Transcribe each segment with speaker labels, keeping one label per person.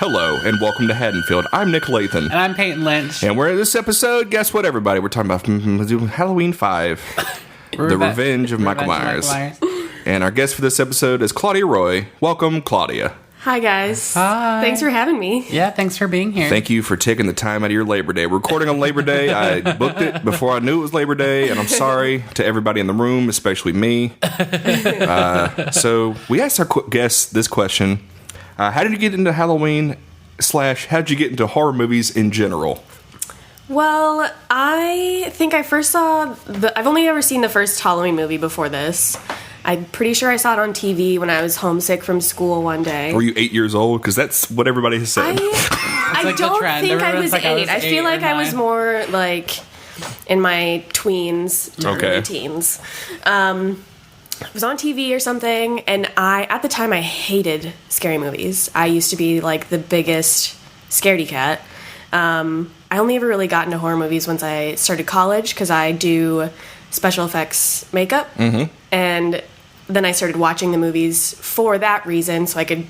Speaker 1: Hello, and welcome to Haddonfield. I'm Nick Lathan.
Speaker 2: And I'm Peyton Lynch.
Speaker 1: And we're in this episode, guess what, everybody? We're talking about Halloween 5, The Revenge of Michael Myers. And our guest for this episode is Claudia Roy. Welcome, Claudia.
Speaker 3: Hi, guys.
Speaker 2: Hi.
Speaker 3: Thanks for having me.
Speaker 2: Yeah, thanks for being here.
Speaker 1: Thank you for taking the time out of your Labor Day. We're recording on Labor Day. I booked it before I knew it was Labor Day, and I'm sorry to everybody in the room, especially me. So we asked our guests this question. How did you get into Halloween / how did you get into horror movies in general?
Speaker 3: Well, I think I first saw I've only ever seen the first Halloween movie before this. I'm pretty sure I saw it on TV when I was homesick from school one day.
Speaker 1: Were you 8 years old? Because that's what everybody has said.
Speaker 3: I
Speaker 2: like
Speaker 3: don't think I was
Speaker 2: like
Speaker 3: 8. I feel like I was more like in my tweens to early teens. It was on TV or something, and at the time, I hated scary movies. I used to be, like, the biggest scaredy cat. I only ever really got into horror movies once I started college, because I do special effects makeup, and then I started watching the movies for that reason, so I could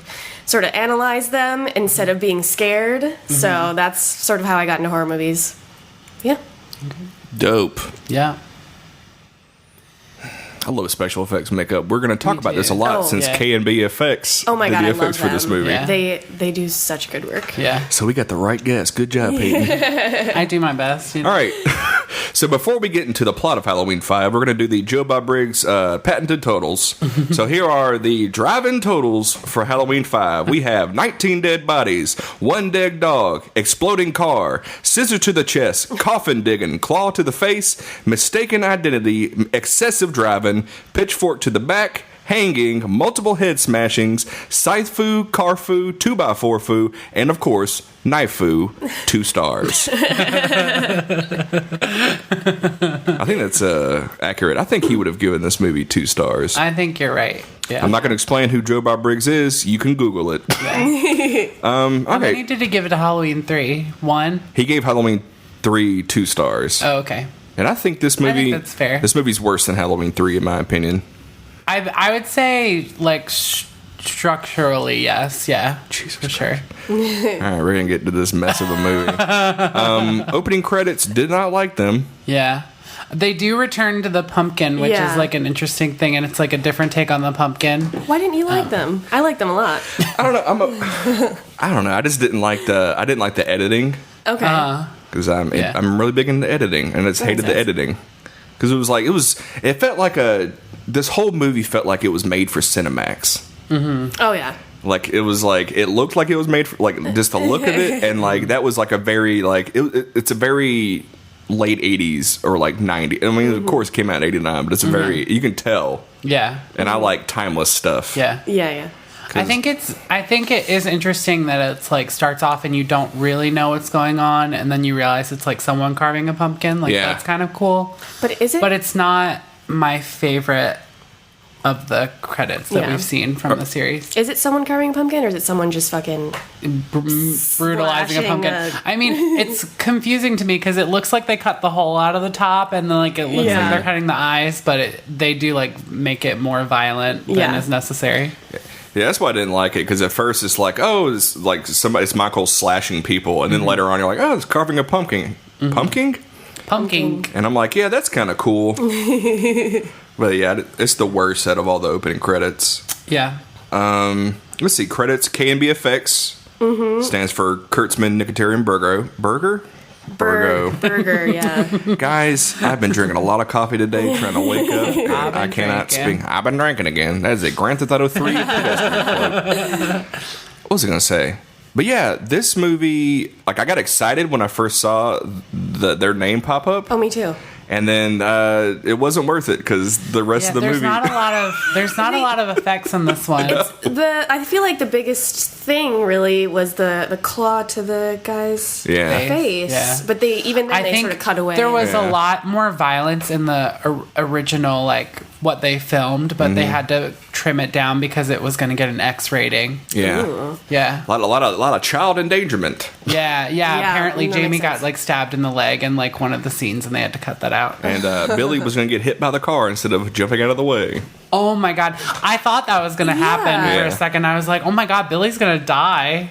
Speaker 3: sort of analyze them instead of being scared. So that's sort of how I got into horror movies. Yeah.
Speaker 1: Dope.
Speaker 2: Yeah.
Speaker 1: I love special effects makeup. We're going to talk about this a lot since K&B Effects.
Speaker 3: Oh my God,
Speaker 1: the
Speaker 3: I
Speaker 1: effects
Speaker 3: love
Speaker 1: for this
Speaker 3: them.
Speaker 1: movie.
Speaker 2: Yeah.
Speaker 3: They do such good work.
Speaker 2: Yeah.
Speaker 1: So we got the right guess. Good job, Peyton.
Speaker 2: I do my best. You know?
Speaker 1: All right. So before we get into the plot of Halloween 5, we're going to do the Joe Bob Briggs patented totals. So here are the drive-in totals for Halloween 5. We have 19 dead bodies, 1 dead dog, exploding car, scissor to the chest, coffin digging, claw to the face, mistaken identity, excessive driving, pitchfork to the back, hanging, multiple head smashings, scythe foo, car foo, 2x4 foo, and of course, knife foo, 2 stars. I think that's accurate. I think he would have given this movie 2 stars.
Speaker 2: I think you're right. Yeah.
Speaker 1: I'm not going to explain who Joe Bob Briggs is. You can Google it.
Speaker 2: Yeah.
Speaker 1: Okay.
Speaker 2: How many did he give it to Halloween 3? 1?
Speaker 1: He gave Halloween 3 2 stars.
Speaker 2: Oh, okay.
Speaker 1: And I think this movie...
Speaker 2: I think that's fair.
Speaker 1: This movie's worse than Halloween 3, in my opinion.
Speaker 2: I would say, like, structurally, yes. Yeah. Jesus for sure.
Speaker 1: All right, we're going to get into this mess of a movie. Opening credits, did not like them.
Speaker 2: Yeah. They do return to the pumpkin, which is, like, an interesting thing, and it's, like, a different take on the pumpkin.
Speaker 3: Why didn't you like them? I like them a lot.
Speaker 1: I don't know. I don't know. I just didn't like the editing.
Speaker 3: Okay.
Speaker 1: Because I'm really big into editing, and it's hated the editing. Because it felt like this whole movie felt like it was made for Cinemax.
Speaker 3: Mm-hmm. Oh, yeah.
Speaker 1: Like, it was like, it looked like it was made for, like, just the look of it, and, like, that was, like, a very, like, it's a very late 80s or, like, 90s. I mean, of course, it came out in 89, but it's a very, you can tell.
Speaker 2: Yeah.
Speaker 1: And I like timeless stuff.
Speaker 2: Yeah.
Speaker 3: Yeah.
Speaker 2: I think it is interesting that it's like starts off and you don't really know what's going on, and then you realize it's like someone carving a pumpkin. Like that's kind of cool.
Speaker 3: But is it?
Speaker 2: But it's not my favorite of the credits that we've seen from the series.
Speaker 3: Is it someone carving a pumpkin, or is it someone just fucking
Speaker 2: brutalizing a pumpkin? I mean, it's confusing to me because it looks like they cut the hole out of the top, and then like it looks like they're cutting the eyes, but they do like make it more violent than is necessary.
Speaker 1: Yeah, that's why I didn't like it, because at first it's like, oh, it's like it's Michael slashing people, and then later on you're like, oh, it's carving a pumpkin. Pumpkin? And I'm like, yeah, that's kind of cool. But yeah, it's the worst out of all the opening credits.
Speaker 2: Yeah.
Speaker 1: Let's see, credits, K&B Effects, stands for Kurtzman Nicotarian Burger.
Speaker 3: Burger, yeah.
Speaker 1: Guys, I've been drinking a lot of coffee today, trying to wake up. I cannot speak. I've been drinking again. That is a Grand Theft Auto 3. What was I going to say? But yeah, this movie, like, I got excited when I first saw their name pop up.
Speaker 3: Oh, me too.
Speaker 1: And then it wasn't worth it because the rest of the movie.
Speaker 2: There's not a lot of effects in this one.
Speaker 3: I feel like the biggest thing really was the claw to the guy's face. Yeah. But they sort of cut away.
Speaker 2: There was a lot more violence in the original, like what they filmed, but they had to trim it down because it was going to get an X rating.
Speaker 1: Yeah.
Speaker 2: Ooh. Yeah.
Speaker 1: A lot of child endangerment.
Speaker 2: Yeah. Apparently Jamie got like stabbed in the leg in like one of the scenes, and they had to cut that out.
Speaker 1: And Billy was going to get hit by the car instead of jumping out of the way.
Speaker 2: Oh my God. I thought that was going to happen for a second. I was like, oh my God, Billy's going to die.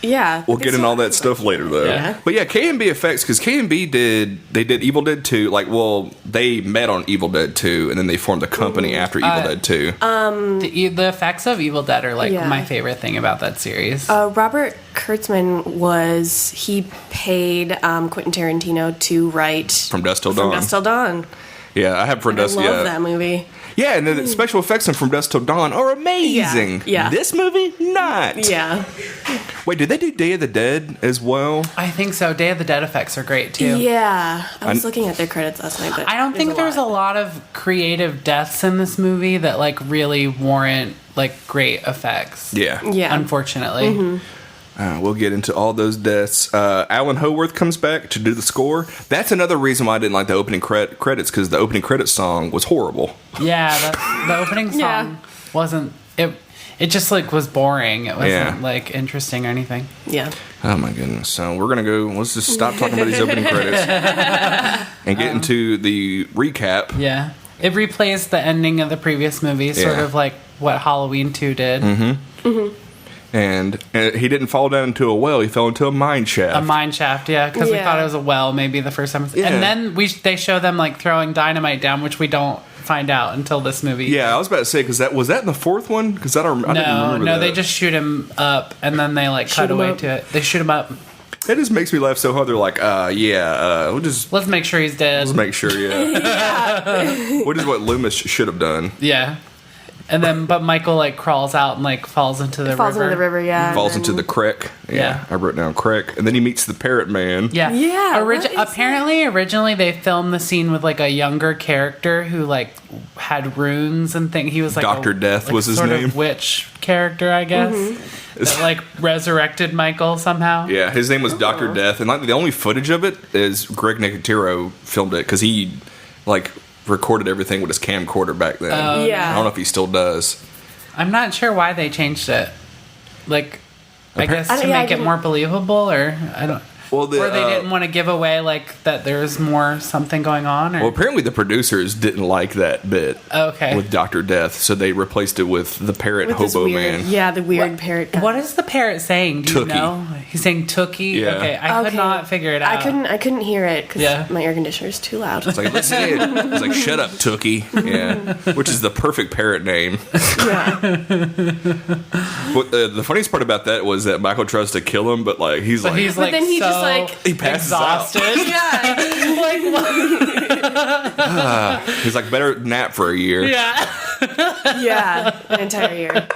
Speaker 3: Yeah.
Speaker 1: We'll get in all that stuff later, though.
Speaker 3: Yeah.
Speaker 1: But yeah, K&B effects, because K&B did Evil Dead 2. Like, well, they met on Evil Dead 2, and then they formed a company after Evil Dead 2.
Speaker 2: The effects of Evil Dead are, like, my favorite thing about that series.
Speaker 3: Robert Kurtzman he paid Quentin Tarantino to write
Speaker 1: From Dusk Till Dawn.
Speaker 3: From Dusk Till Dawn.
Speaker 1: Yeah, I have From Dusk.
Speaker 3: I love that movie.
Speaker 1: Yeah, and the special effects in From Dusk Till Dawn are amazing.
Speaker 3: Yeah.
Speaker 1: This movie, not.
Speaker 3: Yeah.
Speaker 1: Wait, did they do Day of the Dead as well?
Speaker 2: I think so. Day of the Dead effects are great, too.
Speaker 3: Yeah. I was looking at their credits last night, but
Speaker 2: I don't think there's a lot of creative deaths in this movie that, like, really warrant, like, great effects.
Speaker 1: Yeah.
Speaker 3: Yeah.
Speaker 2: Unfortunately.
Speaker 3: Mm-hmm.
Speaker 1: We'll get into all those deaths. Alan Howarth comes back to do the score. That's another reason why I didn't like the opening credits, because the opening credits song was horrible.
Speaker 2: Yeah, the opening song wasn't... It just, like, was boring. It wasn't, like, interesting or anything.
Speaker 3: Yeah.
Speaker 1: Oh, my goodness. So we're going to go... Let's just stop talking about these opening credits and get into the recap.
Speaker 2: Yeah. It replays the ending of the previous movie, sort of like what Halloween 2 did.
Speaker 1: Mm-hmm. Mm-hmm. And he didn't fall down into a well. He fell into a mine shaft.
Speaker 2: A mine shaft, yeah, because we thought it was a well maybe the first time.
Speaker 1: Yeah.
Speaker 2: And then they show them, like, throwing dynamite down, which we don't find out until this movie.
Speaker 1: Yeah, I was about to say, because was that in the fourth one? Because I didn't remember that.
Speaker 2: No, they just shoot him up, and then they, like, cut away to it. They shoot him up.
Speaker 1: It just makes me laugh so hard. They're like, we'll just...
Speaker 2: Let's make sure he's dead.
Speaker 1: Let's make sure, Which is what Loomis should have done.
Speaker 2: Yeah. And then, but Michael, like, crawls out and, like, falls into the river.
Speaker 3: Falls into the river, yeah.
Speaker 1: Falls into the creek. Yeah. I wrote down creek. And then he meets the parrot man.
Speaker 2: Yeah.
Speaker 3: Yeah.
Speaker 2: Originally, they filmed the scene with, like, a younger character who, like, had runes and things. He was, like,
Speaker 1: Dr. Death was his
Speaker 2: sort
Speaker 1: name.
Speaker 2: Of witch character, I guess. Mm-hmm. That, like, resurrected Michael somehow.
Speaker 1: Yeah, his name was Dr. Death. And, like, the only footage of it is Greg Nicotero filmed it because he, like... recorded everything with his camcorder back then.
Speaker 3: Yeah.
Speaker 1: I don't know if he still does.
Speaker 2: I'm not sure why they changed it. Like, I guess to make it more believable, or I don't...
Speaker 1: Well,
Speaker 2: or they didn't want to give away, like, that there's more something going on? Or?
Speaker 1: Well, apparently the producers didn't like that bit with Dr. Death, so they replaced it with the parrot with hobo man.
Speaker 3: Yeah, the weird parrot guy.
Speaker 2: What is the parrot saying? Do you know? He's saying Tookie?
Speaker 1: Yeah.
Speaker 2: Okay, I could not figure it out.
Speaker 3: I couldn't hear it because my air conditioner is too loud.
Speaker 1: It's like, let's say it. It's like, shut up, Tookie. Yeah. Which is the perfect parrot name.
Speaker 3: Yeah.
Speaker 1: But, the funniest part about that was that Michael tries to kill him, but, like, he's like...
Speaker 2: But then he just, like...
Speaker 1: He passes
Speaker 2: exhausted.
Speaker 1: out.
Speaker 3: Yeah.
Speaker 1: He's like, better nap for a year.
Speaker 2: Yeah.
Speaker 3: Yeah, an entire year.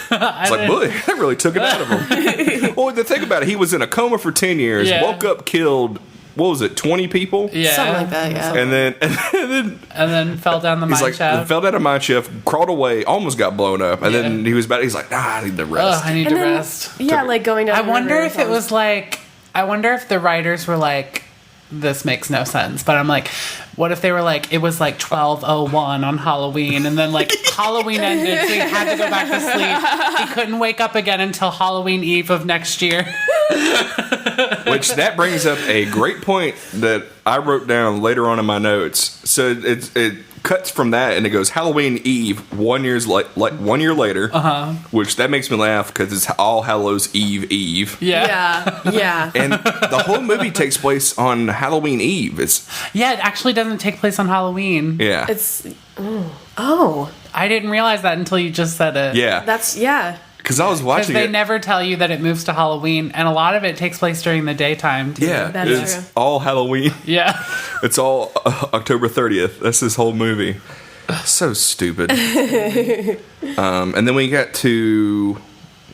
Speaker 1: It's like, boy, that really took it out of him. Well, the thing about it, he was in a coma for 10 years, woke up, killed, what was it, 20 people?
Speaker 2: Yeah.
Speaker 3: Something like that, yeah.
Speaker 1: And then
Speaker 2: fell down the mine shaft.
Speaker 1: Fell down a mine shaft, crawled away, almost got blown up. And then he's like, I need to rest.
Speaker 2: I need to rest.
Speaker 3: Yeah, like going down
Speaker 2: I wonder if it was like, I wonder if the writers were like, this makes no sense. But I'm like, what if they were like, it was like 12:01 on Halloween, and then like Halloween ended, so he had to go back to sleep. He couldn't wake up again until Halloween Eve of next year.
Speaker 1: Which that brings up a great point that I wrote down later on in my notes. So it cuts from that and it goes Halloween Eve 1 year later. Which that makes me laugh because it's All Hallows Eve.
Speaker 3: Yeah.
Speaker 1: And the whole movie takes place on Halloween Eve. It
Speaker 2: actually doesn't take place on Halloween.
Speaker 1: Yeah.
Speaker 3: It's oh.
Speaker 2: I didn't realize that until you just said it.
Speaker 1: Yeah. Because I was watching
Speaker 2: they never tell you that it moves to Halloween, and a lot of it takes place during the daytime, too.
Speaker 1: Yeah,
Speaker 3: that's true.
Speaker 1: All Halloween.
Speaker 2: Yeah.
Speaker 1: It's all October 30th. That's this whole movie. So stupid. And then we got to...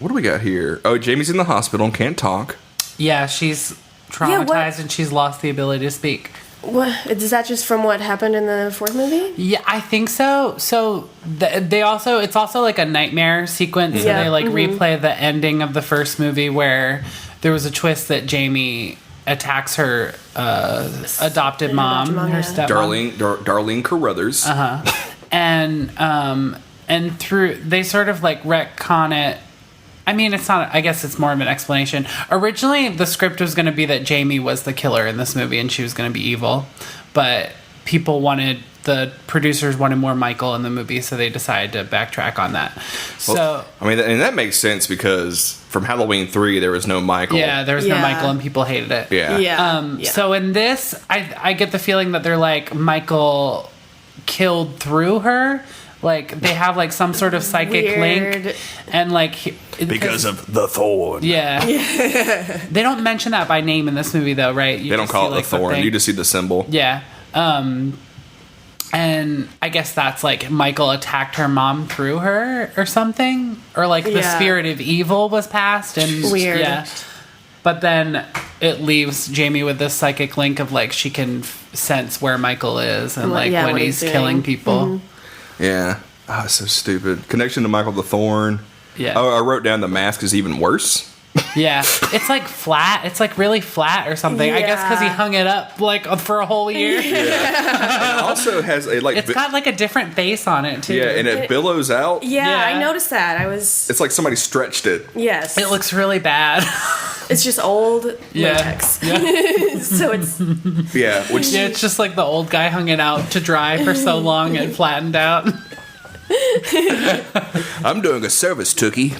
Speaker 1: What do we got here? Oh, Jamie's in the hospital and can't talk.
Speaker 2: Yeah, she's traumatized and she's lost the ability to speak.
Speaker 3: What is that? Just from what happened in the fourth movie?
Speaker 2: Yeah, I think so. So it's also like a nightmare sequence. So they like replay the ending of the first movie where there was a twist that Jamie attacks her adopted mom, her stepmom,
Speaker 1: Darlene Carruthers.
Speaker 2: And through they sort of like retcon it. I mean, it's not... I guess it's more of an explanation. Originally, the script was going to be that Jamie was the killer in this movie and she was going to be evil. But people wanted the producers wanted more Michael in the movie, so they decided to backtrack on that. So,
Speaker 1: I mean, and that makes sense because from Halloween 3, there was no Michael.
Speaker 2: Yeah, there was no Michael, and people hated it.
Speaker 1: Yeah.
Speaker 2: So in this, I get the feeling that they're like, Michael killed through her. Like, they have, like, some sort of psychic link. And, like...
Speaker 1: Because of the thorn.
Speaker 2: Yeah. They don't mention that by name in this movie, though, right?
Speaker 1: They don't call it the thorn. You just see the symbol.
Speaker 2: Yeah. And I guess that's, like, Michael attacked her mom through her or something. Or, like, the spirit of evil was passed. And
Speaker 3: weird.
Speaker 2: Yeah. But then it leaves Jamie with this psychic link of, like, she can sense where Michael is and, like, when he's killing people.
Speaker 3: Mm-hmm.
Speaker 1: Yeah. Oh, it's so stupid. Connection to Michael the Thorn.
Speaker 2: Yeah.
Speaker 1: Oh, I wrote down the mask is even worse.
Speaker 2: Yeah. It's like flat. It's like really flat or something.
Speaker 3: Yeah.
Speaker 2: I guess because he hung it up like for a whole year.
Speaker 1: Yeah. It also has a like.
Speaker 2: It's got like a different face on it too.
Speaker 1: Yeah, and it billows out.
Speaker 3: Yeah, I noticed that.
Speaker 1: It's like somebody stretched it.
Speaker 3: Yes.
Speaker 2: It looks really bad.
Speaker 3: It's just old latex.
Speaker 2: Yeah.
Speaker 3: So it's...
Speaker 1: Yeah,
Speaker 2: it's just like the old guy hung it out to dry for so long and flattened out.
Speaker 1: I'm doing a service, Tookie.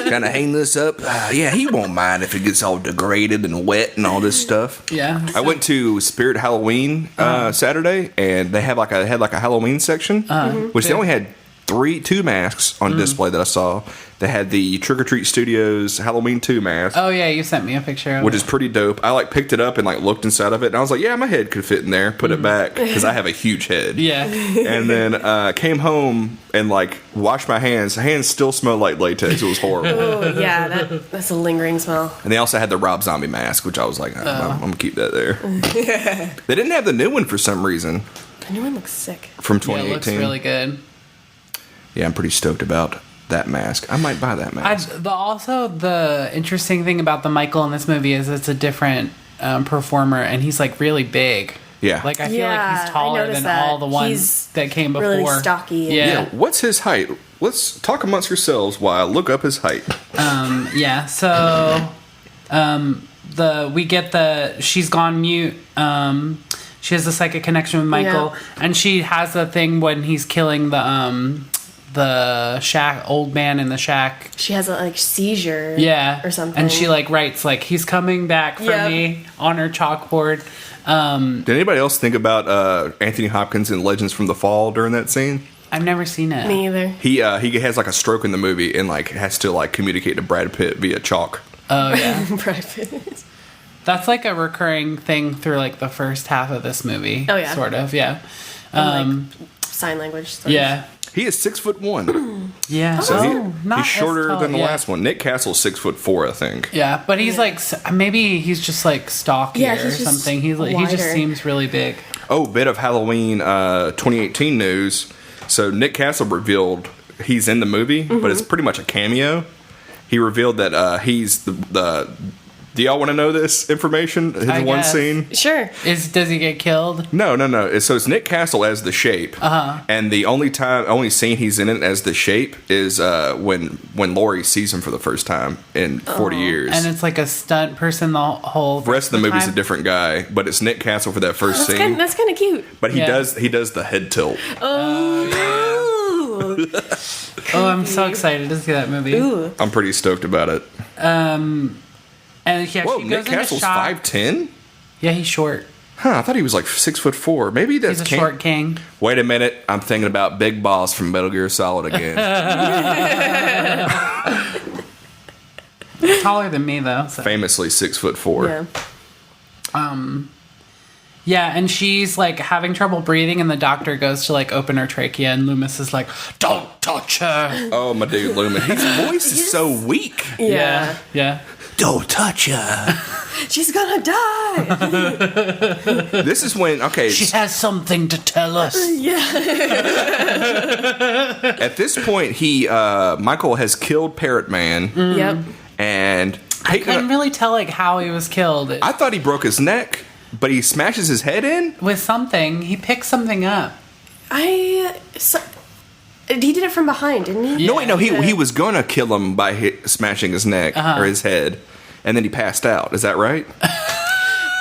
Speaker 1: Gonna hang this up. Yeah, he won't mind if it gets all degraded and wet and all this stuff.
Speaker 2: Yeah.
Speaker 1: I went to Spirit Halloween Saturday, and they had like a Halloween section, which they only had two masks on display that I saw. They had the Trick or Treat Studios Halloween 2 mask.
Speaker 2: Oh yeah, you sent me a picture of
Speaker 1: which is pretty dope. I like picked it up and like looked inside of it, and I was like, yeah, my head could fit in there. Put it back because I have a huge head.
Speaker 2: Yeah.
Speaker 1: And then came home and like washed my hands. The hands still smell like latex. It was horrible.
Speaker 3: Oh yeah, that's a lingering smell.
Speaker 1: And they also had the Rob Zombie mask, which I was like, I'm gonna keep that there. They didn't have the new one for some reason.
Speaker 3: The new one looks sick.
Speaker 1: From 2018.
Speaker 2: Yeah, it looks really good.
Speaker 1: Yeah, I'm pretty stoked about that mask. I might buy that mask.
Speaker 2: Also, the interesting thing about the Michael in this movie is it's a different performer, and he's like really big.
Speaker 1: Yeah.
Speaker 2: Like I feel like he's taller than all the ones that came before.
Speaker 3: Really stocky.
Speaker 1: Yeah. What's his height? Let's talk amongst yourselves while I look up his height.
Speaker 2: Yeah. So, we get she's gone mute. She has a psychic connection with Michael, and she has a thing when he's killing the shack old man in the shack.
Speaker 3: She has a like seizure or something,
Speaker 2: and she like writes like he's coming back for me on her chalkboard.
Speaker 1: Did anybody else think about Anthony Hopkins in Legends from the Fall during that scene?
Speaker 2: I've never seen it.
Speaker 3: Me either.
Speaker 1: He has like a stroke in the movie and like has to like communicate to Brad Pitt via chalk.
Speaker 2: Oh yeah.
Speaker 3: Brad Pitt.
Speaker 2: That's like a recurring thing through like the first half of this movie.
Speaker 3: Oh yeah.
Speaker 2: Sort of, yeah.
Speaker 3: Like sign language sort
Speaker 2: of.
Speaker 1: He is 6'1".
Speaker 2: Yeah.
Speaker 1: So he's shorter than the last one. Nick Castle's 6'4", I think.
Speaker 2: Yeah, but he's like maybe he's just like stockier or something. He just seems really big.
Speaker 1: Oh, bit of Halloween 2018 news. So Nick Castle revealed he's in the movie, but it's pretty much a cameo. He revealed that he's the do y'all want to know this information? His one scene?
Speaker 3: Sure.
Speaker 2: Does he get killed?
Speaker 1: No. So it's Nick Castle as the Shape. And the only scene he's in it as the Shape is when Laurie sees him for the first time in 40 years.
Speaker 2: And it's like a stunt person the whole
Speaker 1: rest of the movie's a different guy, but it's Nick Castle for that first scene.
Speaker 3: That's kind of cute.
Speaker 1: But he does the head tilt.
Speaker 3: Oh.
Speaker 2: Oh, I'm so excited to see that movie.
Speaker 3: Ooh.
Speaker 1: I'm pretty stoked about it.
Speaker 2: And
Speaker 1: whoa, Nick Castle's 5'10"?
Speaker 2: Yeah, he's short.
Speaker 1: Huh, I thought he was like 6'4". Maybe that's
Speaker 2: he's a short king.
Speaker 1: Wait a minute, I'm thinking about Big Boss from Metal Gear Solid again.
Speaker 2: Taller than me though. So.
Speaker 1: Famously 6'4".
Speaker 3: Yeah.
Speaker 2: Yeah, and she's like having trouble breathing, and the doctor goes to like open her trachea, and Loomis is like, "Don't touch her."
Speaker 1: Oh, my dude, Loomis. His voice is so weak.
Speaker 2: Yeah.
Speaker 1: Don't touch her.
Speaker 3: She's gonna die.
Speaker 1: This is when
Speaker 2: she has something to tell us.
Speaker 3: Yeah.
Speaker 1: At this point, Michael has killed Parrot Man.
Speaker 3: Yep.
Speaker 1: And
Speaker 2: I couldn't really tell like how he was killed.
Speaker 1: I thought he broke his neck, but he smashes his head in
Speaker 2: with something. He picked something up.
Speaker 3: He did it from behind, didn't he?
Speaker 1: Yeah. No, he was gonna kill him by smashing his neck or his head, and then he passed out. Is that right?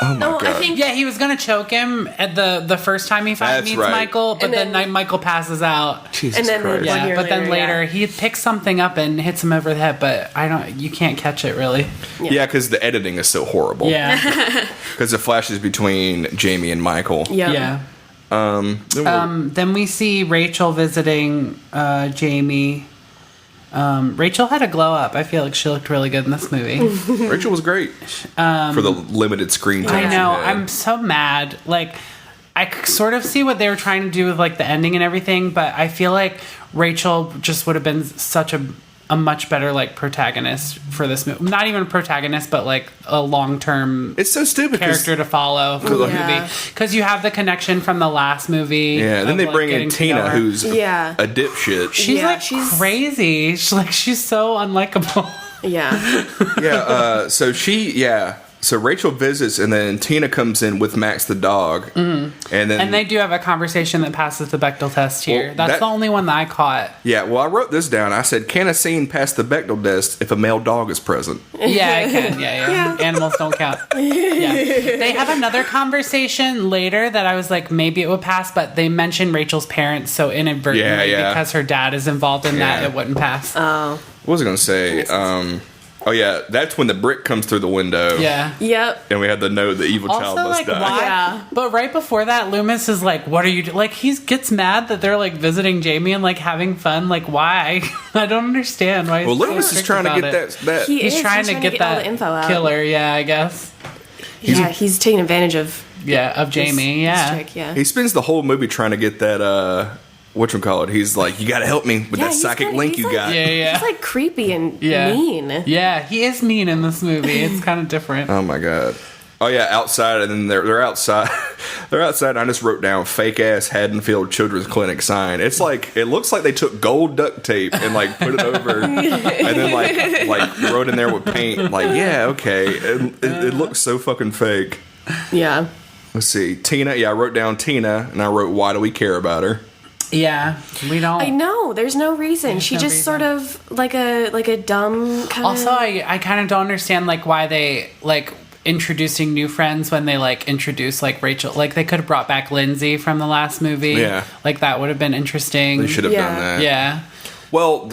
Speaker 1: Oh my God.
Speaker 3: I think
Speaker 2: Yeah, he was gonna choke him at the first time he meets
Speaker 1: right.
Speaker 2: Michael, but
Speaker 3: And
Speaker 2: then Michael passes out.
Speaker 1: Jesus
Speaker 3: and then
Speaker 1: Christ.
Speaker 3: one
Speaker 2: Yeah,
Speaker 3: year
Speaker 2: but then later
Speaker 3: yeah.
Speaker 2: he picks something up and hits him over the head, but you can't catch it really.
Speaker 1: Yeah, because the editing is so horrible.
Speaker 2: Yeah.
Speaker 1: Because it flashes between Jamie and Michael.
Speaker 3: Yeah.
Speaker 2: Then we see Rachel visiting Jamie. Rachel had a glow up. I feel like she looked really good in this movie.
Speaker 1: Rachel was great for the limited screen time.
Speaker 2: I know.
Speaker 1: she had.
Speaker 2: I'm so mad. Like, I sort of see what they were trying to do with like the ending and everything, but I feel like Rachel just would have been such a much better like protagonist for this movie. Not even a protagonist, but like a long-term
Speaker 1: It's so stupid. 'cause-
Speaker 2: character to follow for the
Speaker 3: Yeah.
Speaker 2: movie, because you have the connection from the last movie.
Speaker 1: Yeah, then
Speaker 2: of,
Speaker 1: they
Speaker 2: like,
Speaker 1: bring in
Speaker 2: getting to know
Speaker 1: Tina,
Speaker 2: her.
Speaker 1: who's
Speaker 3: Yeah.
Speaker 1: a dipshit.
Speaker 2: She's
Speaker 3: Yeah,
Speaker 2: like
Speaker 3: she's-
Speaker 2: crazy. She's so unlikable.
Speaker 3: Yeah.
Speaker 1: So Rachel visits, and then Tina comes in with Max the dog, and then
Speaker 2: And they do have a conversation that passes the Bechdel test here.
Speaker 1: Well,
Speaker 2: That's
Speaker 1: that-
Speaker 2: the only one that I caught.
Speaker 1: yeah. Well, I wrote this down. I said, "Can a scene pass the Bechdel test if a male dog is present?"
Speaker 2: Yeah, I can. Yeah. Animals don't count. Yeah. They have another conversation later that I was like, maybe it would pass, but they mention Rachel's parents, so inadvertently,
Speaker 1: Yeah.
Speaker 2: because her dad is involved in that,
Speaker 1: Yeah.
Speaker 2: it wouldn't pass.
Speaker 3: Oh.
Speaker 1: What was I going to say? Oh yeah, that's when the brick comes through the window.
Speaker 2: Yeah.
Speaker 3: Yep.
Speaker 1: And we had the note, the evil child
Speaker 2: Also,
Speaker 1: must
Speaker 2: like,
Speaker 1: die.
Speaker 2: why?
Speaker 3: Yeah.
Speaker 2: But right before that, Loomis is like, "What are you like?" He gets mad that they're like visiting Jamie and like having fun. Like, why? I don't understand why.
Speaker 1: Well,
Speaker 2: he's so
Speaker 1: Loomis is
Speaker 2: strict
Speaker 1: trying to
Speaker 2: about
Speaker 1: get
Speaker 2: it.
Speaker 1: that.
Speaker 2: He's trying to get
Speaker 3: all
Speaker 2: that
Speaker 3: the info out.
Speaker 2: killer. Yeah, I guess.
Speaker 3: Yeah, he's taking advantage of
Speaker 2: Of Jamie.
Speaker 3: this
Speaker 2: Yeah.
Speaker 3: trick, yeah.
Speaker 1: He spends the whole movie trying to get that. Whatchamacallit? He's like, "You got to help me with
Speaker 3: Yeah,
Speaker 1: that
Speaker 3: he's
Speaker 1: psychic
Speaker 3: kinda-
Speaker 1: link
Speaker 3: he's
Speaker 1: you
Speaker 3: like-
Speaker 1: got."
Speaker 2: Yeah.
Speaker 3: He's like creepy and
Speaker 2: Yeah.
Speaker 3: mean.
Speaker 2: Yeah, he is mean in this movie. It's kind of different.
Speaker 1: Oh my God. Oh yeah, outside, and then they're outside. They're outside. And I just wrote down fake ass Haddonfield Children's Clinic sign. It's like it looks like they took gold duct tape and like put it over, and then like wrote in there with paint. Like yeah, okay. It looks so fucking fake.
Speaker 3: Yeah.
Speaker 1: Let's see, Tina. Yeah, I wrote down Tina, and I wrote, "Why do we care about her?"
Speaker 2: Yeah, we don't.
Speaker 3: I know. There's no reason.
Speaker 2: There's
Speaker 3: She
Speaker 2: no
Speaker 3: just
Speaker 2: reason.
Speaker 3: sort of like a dumb kind
Speaker 2: Also, I kind of don't understand like why they like introducing new friends when they like introduce like Rachel. Like they could have brought back Lindsay from the last movie.
Speaker 1: Yeah.
Speaker 2: Like that would have been interesting.
Speaker 1: They should have
Speaker 3: Yeah.
Speaker 1: done that.
Speaker 2: Yeah.
Speaker 1: Well,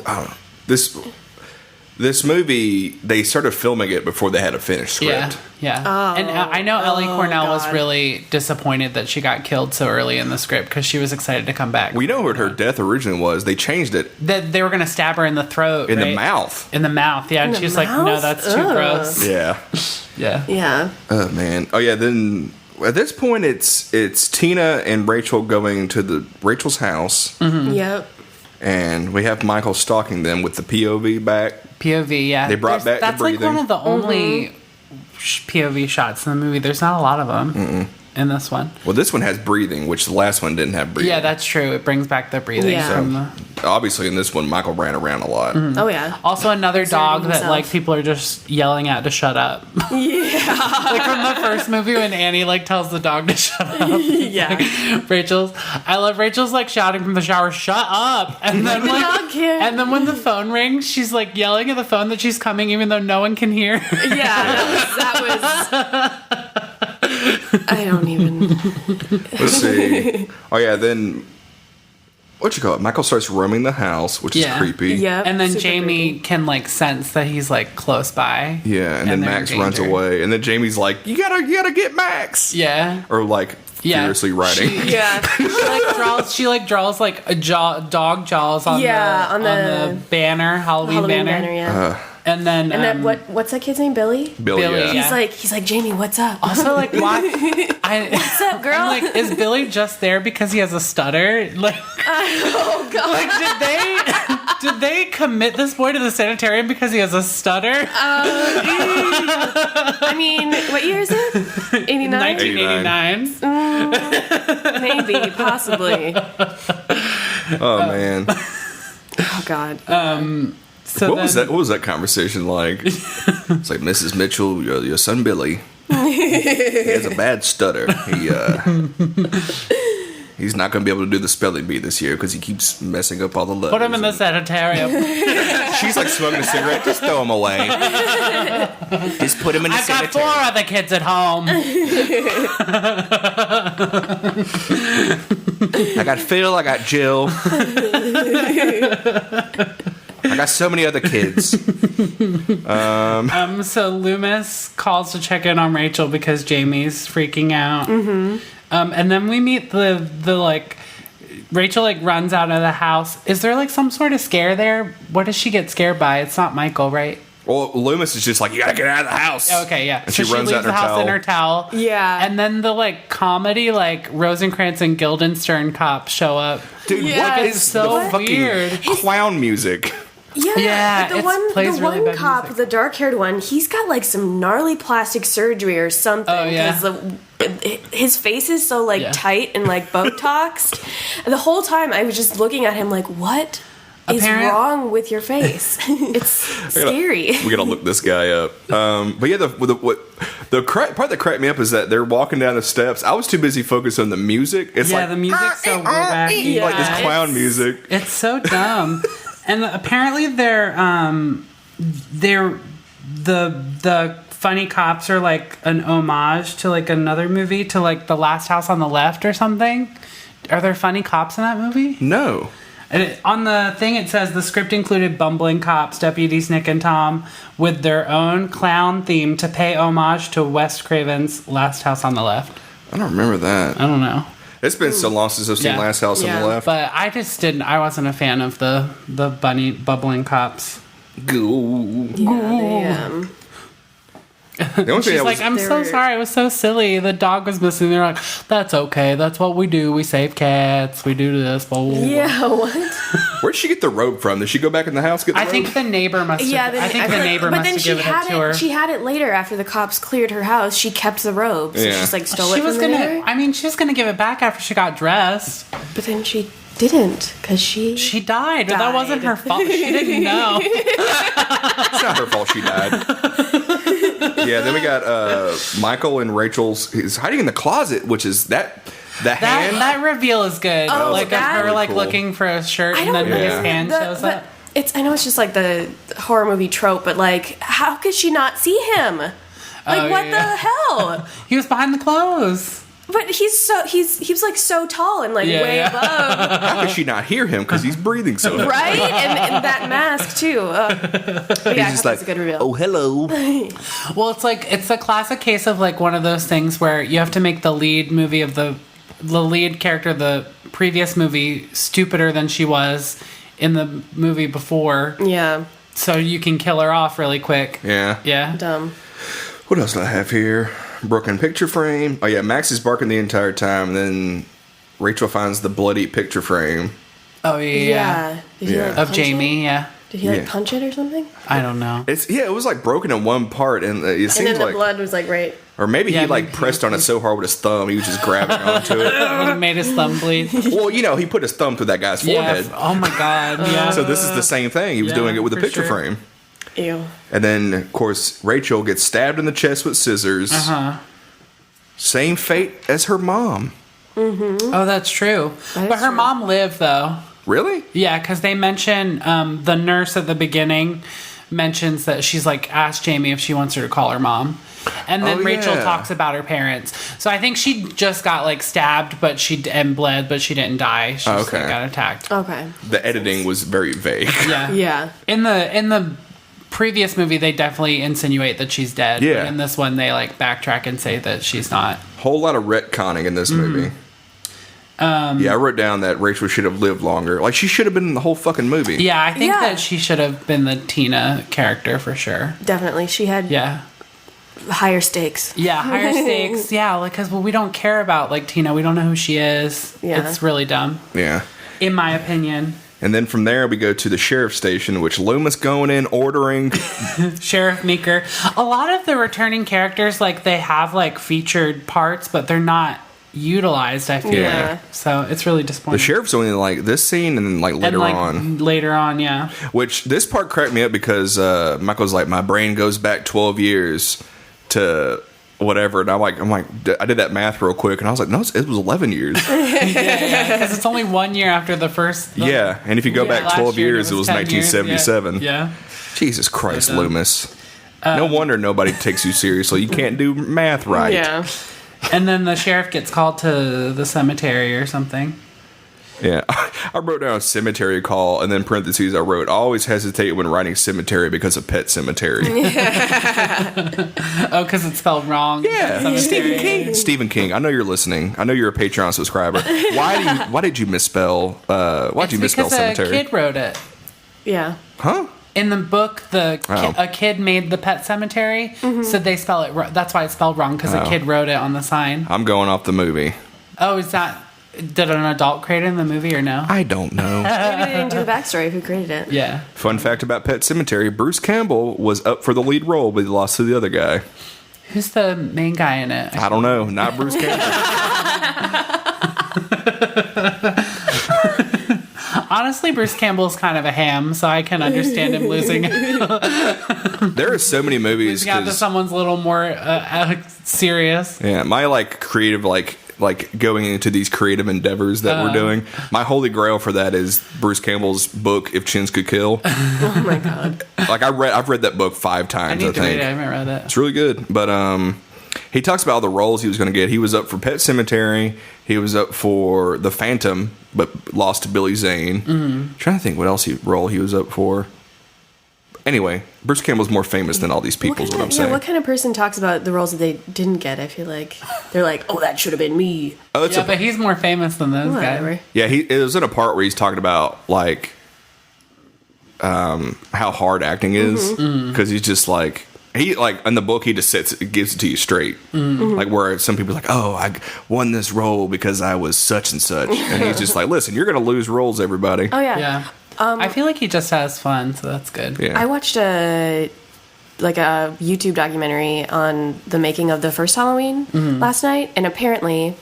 Speaker 1: this movie, they started filming it before they had a finished script.
Speaker 2: Yeah. And I know Ellie Cornell was
Speaker 3: God.
Speaker 2: really disappointed that she got killed so early in the script because she was excited to come back.
Speaker 1: We know what her death originally was. They changed it
Speaker 2: That they were going to stab her in the throat.
Speaker 1: in the
Speaker 2: right?
Speaker 1: mouth.
Speaker 2: In the mouth, yeah. And
Speaker 3: the
Speaker 2: she's like, no,
Speaker 3: mouth?
Speaker 2: that's too
Speaker 3: Ugh.
Speaker 2: gross.
Speaker 1: Yeah.
Speaker 2: Yeah.
Speaker 3: Yeah.
Speaker 1: Oh man. Oh yeah. Then at this point, it's Tina and Rachel going to Rachel's house,
Speaker 3: Yep.
Speaker 1: and we have Michael stalking them with the POV back.
Speaker 2: POV, yeah.
Speaker 1: They brought back the
Speaker 2: That's like
Speaker 1: breathing.
Speaker 2: one of the only POV shots in the movie. There's not a lot of them in this one.
Speaker 1: Well, this one has breathing, which the last one didn't have breathing.
Speaker 2: Yeah, that's true. It brings back the breathing.
Speaker 3: Yeah.
Speaker 2: From the...
Speaker 1: Obviously, in this one, Michael ran around a lot.
Speaker 3: Oh yeah.
Speaker 2: Also, another dog that
Speaker 3: himself.
Speaker 2: like people are just yelling at to shut up.
Speaker 3: Yeah.
Speaker 2: Like from the first movie when Annie like tells the dog to shut up.
Speaker 3: Yeah.
Speaker 2: I love Rachel's like shouting from the shower, "Shut up!" And then
Speaker 3: The
Speaker 2: like,
Speaker 3: dog can't.
Speaker 2: and then when the phone rings, she's like yelling at the phone that she's coming, even though no one can hear.
Speaker 3: Yeah. That was. I don't even.
Speaker 1: Let's see. Oh yeah. Then what you call it? Michael starts roaming the house, which is
Speaker 2: Yeah.
Speaker 1: creepy.
Speaker 3: Yep.
Speaker 2: And then
Speaker 3: super
Speaker 2: Jamie
Speaker 3: creepy.
Speaker 2: can like sense that he's like close by.
Speaker 1: Yeah, and then
Speaker 2: they're in
Speaker 1: Max runs
Speaker 2: danger.
Speaker 1: away, and then Jamie's like, "You gotta get Max."
Speaker 2: Yeah.
Speaker 1: Or like
Speaker 2: Yeah.
Speaker 1: furiously writing.
Speaker 3: Yeah.
Speaker 2: She draws like a dog jaws on
Speaker 3: Yeah,
Speaker 2: the
Speaker 3: on the
Speaker 2: banner, Halloween
Speaker 3: Halloween
Speaker 2: banner.
Speaker 3: banner. Yeah.
Speaker 2: And then
Speaker 3: and then what's that kid's name? Billy.
Speaker 1: Billy.
Speaker 2: Billy,
Speaker 1: Yeah.
Speaker 2: yeah.
Speaker 3: He's like Jamie. What's up?
Speaker 2: also like why
Speaker 3: What's up, girl?
Speaker 2: I'm like, is Billy just there because he has a stutter? Like,
Speaker 3: oh god.
Speaker 2: like did they commit this boy to the sanitarium because he has a stutter?
Speaker 3: I mean, what year is it? 89?
Speaker 2: 1989.
Speaker 3: Maybe, possibly.
Speaker 1: Oh man.
Speaker 3: Oh god.
Speaker 2: So
Speaker 1: What was that conversation like? It's like, Mrs. Mitchell, your son Billy. He has a bad stutter. He's not going to be able to do the spelling bee this year because he keeps messing up all the letters.
Speaker 2: Put him in the sanitarium.
Speaker 1: She's like smoking a cigarette. Just throw him away. Just put him in the sanitarium.
Speaker 2: I've got 4 other kids at home.
Speaker 1: I got Phil. I got Jill. I got so many other kids.
Speaker 2: So Loomis calls to check in on Rachel because Jamie's freaking out. Mm-hmm. And then we meet the like, Rachel like runs out of the house. Is there like some sort of scare there? What does she get scared by? It's not Michael, right?
Speaker 1: Well, Loomis is just like, you gotta get out of the house.
Speaker 2: Okay, yeah.
Speaker 1: And
Speaker 2: so
Speaker 1: she runs
Speaker 2: leaves
Speaker 1: out in
Speaker 2: the
Speaker 1: her
Speaker 2: house
Speaker 1: towel.
Speaker 2: in her towel.
Speaker 3: Yeah.
Speaker 2: And then the like comedy like Rosencrantz and Guildenstern cops show up.
Speaker 1: Dude,
Speaker 3: Yeah,
Speaker 1: what
Speaker 3: it's
Speaker 1: is
Speaker 2: so
Speaker 1: the fucking
Speaker 2: weird.
Speaker 1: clown music?
Speaker 3: Yeah,
Speaker 2: it plays
Speaker 3: the
Speaker 2: really
Speaker 3: one
Speaker 2: bad
Speaker 3: cop,
Speaker 2: music.
Speaker 3: the dark-haired one, he's got like some gnarly plastic surgery or something.
Speaker 2: Oh, yeah.
Speaker 3: 'cause his face is so like tight and like Botoxed. And the whole time I was just looking at him like, what is wrong with your face? It's scary.
Speaker 1: We gotta look this guy up. But yeah, the part that cracked me up is that they're walking down the steps. I was too busy focused on the music. It's like
Speaker 2: the music's so wacky.
Speaker 1: like this clown music.
Speaker 2: It's so dumb. And apparently they're the funny cops are like an homage to like another movie, to like The Last House on the Left or something. Are there funny cops in that movie?
Speaker 1: No.
Speaker 2: And on the thing it says the script included bumbling cops, deputies Nick and Tom, with their own clown theme to pay homage to Wes Craven's Last House on the Left.
Speaker 1: I don't remember that.
Speaker 2: I don't know.
Speaker 1: It's been so long since I've seen Last House on the Left.
Speaker 2: But I wasn't a fan of the bunny bubbling cops.
Speaker 1: Goo.
Speaker 3: Yeah,
Speaker 1: The only thing
Speaker 2: She's like, I'm so sorry, it was so silly. The dog was missing. They're like, that's okay. That's what we do. We save cats. We do this. Blah, blah, blah.
Speaker 3: Yeah, what?
Speaker 1: Where'd she get the robe from? Did she go back in the house get the
Speaker 2: I
Speaker 1: robe?
Speaker 2: think the neighbor must have. I think the neighbor must have given it to her.
Speaker 3: She had it later after the cops cleared her house. She kept the robe, so she's like stole it from the neighbor.
Speaker 2: I mean, she was gonna give it back after she got dressed.
Speaker 3: But then she didn't, because she
Speaker 2: died. But that wasn't her fault. She didn't know.
Speaker 1: It's not her fault she died. Yeah, then we got Michael and Rachel's. He's hiding in the closet, which is the hand.
Speaker 2: That reveal is good.
Speaker 3: Oh,
Speaker 2: like of her
Speaker 1: really
Speaker 2: like
Speaker 1: cool.
Speaker 2: looking for a shirt and then his hand shows up.
Speaker 3: I know it's just like the horror movie trope, but like, how could she not see him? Like, what the hell?
Speaker 2: He was behind the clothes.
Speaker 3: But he was like so tall and like way above.
Speaker 1: How could she not hear him? Because he's breathing so hard.
Speaker 3: Right? And that mask too. But yeah,
Speaker 1: He's just
Speaker 3: that's a good reveal.
Speaker 1: Oh, hello.
Speaker 2: Well, it's a classic case of like one of those things where you have to make the lead movie of the lead character of the previous movie stupider than she was in the movie before.
Speaker 3: Yeah.
Speaker 2: So you can kill her off really quick.
Speaker 1: Yeah.
Speaker 2: Yeah.
Speaker 3: Dumb.
Speaker 1: What else do I have here? Broken picture frame. Oh, yeah, Max is barking the entire time, and then Rachel finds the bloody picture frame.
Speaker 2: Oh, yeah.
Speaker 3: Did he, like,
Speaker 2: Of
Speaker 3: punch
Speaker 2: Jamie,
Speaker 3: it?
Speaker 2: yeah.
Speaker 3: Did he like punch it or something?
Speaker 2: I don't know.
Speaker 1: It was like broken in one part, and it seems
Speaker 3: And then the
Speaker 1: like
Speaker 3: blood was like right.
Speaker 1: or maybe
Speaker 2: Yeah,
Speaker 1: he like
Speaker 2: maybe
Speaker 1: pressed on it so hard with his thumb, he was just grabbing onto it.
Speaker 2: It made his thumb bleed.
Speaker 1: Well, he put his thumb through that guy's forehead.
Speaker 2: Oh my god. Yeah.
Speaker 1: So this is the same thing. He was doing it with a
Speaker 2: for
Speaker 1: picture
Speaker 2: sure.
Speaker 1: frame.
Speaker 3: Ew.
Speaker 1: And then, of course, Rachel gets stabbed in the chest with scissors. Same fate as her mom.
Speaker 2: Oh, that's true. But her mom lived though.
Speaker 1: Really?
Speaker 2: Yeah, because they mention the nurse at the beginning mentions that she's like asked Jamie if she wants her to call her mom. And then Rachel talks about her parents. So I think she just got like stabbed, and bled, but she didn't die. She just like, got attacked.
Speaker 3: Okay.
Speaker 1: The editing was very vague.
Speaker 2: Yeah.
Speaker 3: Yeah.
Speaker 2: In the previous movie, they definitely insinuate that she's dead.
Speaker 1: Yeah.
Speaker 2: But in this one, they like backtrack and say that she's not.
Speaker 1: Whole lot of retconning in this movie. I wrote down that Rachel should have lived longer. Like, she should have been in the whole fucking movie.
Speaker 2: Yeah, I think that she should have been the Tina character for sure.
Speaker 3: Definitely. She had higher stakes.
Speaker 2: Yeah, higher stakes. Yeah, like, because we don't care about, like, Tina. We don't know who she is.
Speaker 3: Yeah.
Speaker 2: It's really dumb.
Speaker 1: Yeah.
Speaker 2: In my opinion.
Speaker 1: And then from there, we go to the sheriff's station, which Loomis going in, ordering.
Speaker 2: Sheriff Meeker. A lot of the returning characters, like, they have, like, featured parts, but they're not utilized, I feel like. So it's really disappointing.
Speaker 1: The sheriff's only in, like, this scene and then, like, later on.
Speaker 2: Later on, yeah.
Speaker 1: Which, this part cracked me up because Michael's like, my brain goes back 12 years to whatever. And I'm like, I did that math real quick, and I was like, no, it was 11 years.
Speaker 2: Yeah, because it's only 1 year after the first.
Speaker 1: Yeah, and if you go back 12 years, it was 1977.
Speaker 2: Yeah.
Speaker 1: Jesus Christ, Loomis. No wonder nobody takes you seriously. You can't do math right.
Speaker 3: Yeah.
Speaker 2: And then the sheriff gets called to the cemetery or something.
Speaker 1: Yeah. I wrote down cemetery call, and then parentheses I wrote, I always hesitate when writing cemetery because of Pet Cemetery.
Speaker 2: Oh, because it's spelled wrong.
Speaker 1: Yeah. Stephen King. Stephen King, I know you're listening. I know you're a Patreon subscriber. Why did you misspell cemetery?
Speaker 2: Because a kid wrote it.
Speaker 3: Yeah.
Speaker 1: Huh?
Speaker 2: In the book, a kid made the Pet Cemetery, so they spell it. That's why it's spelled wrong because a kid wrote it on the sign.
Speaker 1: I'm going off the movie.
Speaker 2: Oh, did an adult create it in the movie or no?
Speaker 1: I don't know.
Speaker 3: Maybe they didn't do the backstory of who created it.
Speaker 2: Yeah.
Speaker 1: Fun fact about Pet Cemetery: Bruce Campbell was up for the lead role, but he lost to the other guy.
Speaker 2: Who's the main guy in it?
Speaker 1: I don't know. Not Bruce Campbell.
Speaker 2: Honestly, Bruce Campbell's kind of a ham, so I can understand him losing.
Speaker 1: There are so many movies.
Speaker 2: He's got to someone's a little more serious.
Speaker 1: Yeah, my creative going into these creative endeavors that we're doing. My holy grail for that is Bruce Campbell's book "If Chins Could Kill."
Speaker 3: Oh my god!
Speaker 1: I've read that book 5 times.
Speaker 2: I need to read it. I haven't read it.
Speaker 1: It's really good, but he talks about all the roles he was going to get. He was up for Pet Cemetery. He was up for The Phantom, but lost to Billy Zane. Mm-hmm. Trying to think what else role he was up for. Anyway, Bruce Campbell's more famous than all these people, is what I'm saying.
Speaker 3: What kind of person talks about the roles that they didn't get? I feel like they're like, oh, that should have been me.
Speaker 1: Oh,
Speaker 2: but he's more famous than those guys.
Speaker 1: Yeah, it was in a part where he's talking about, how hard acting is. Because he's just in the book, he just gives it to you straight. Mm-hmm. Where some people are like, oh, I won this role because I was such and such. And he's just like, listen, you're going to lose roles, everybody.
Speaker 3: Oh, yeah.
Speaker 2: Yeah. I feel like he just has fun, so that's good.
Speaker 1: Yeah.
Speaker 3: I watched a YouTube documentary on the making of the first Halloween last night, and apparently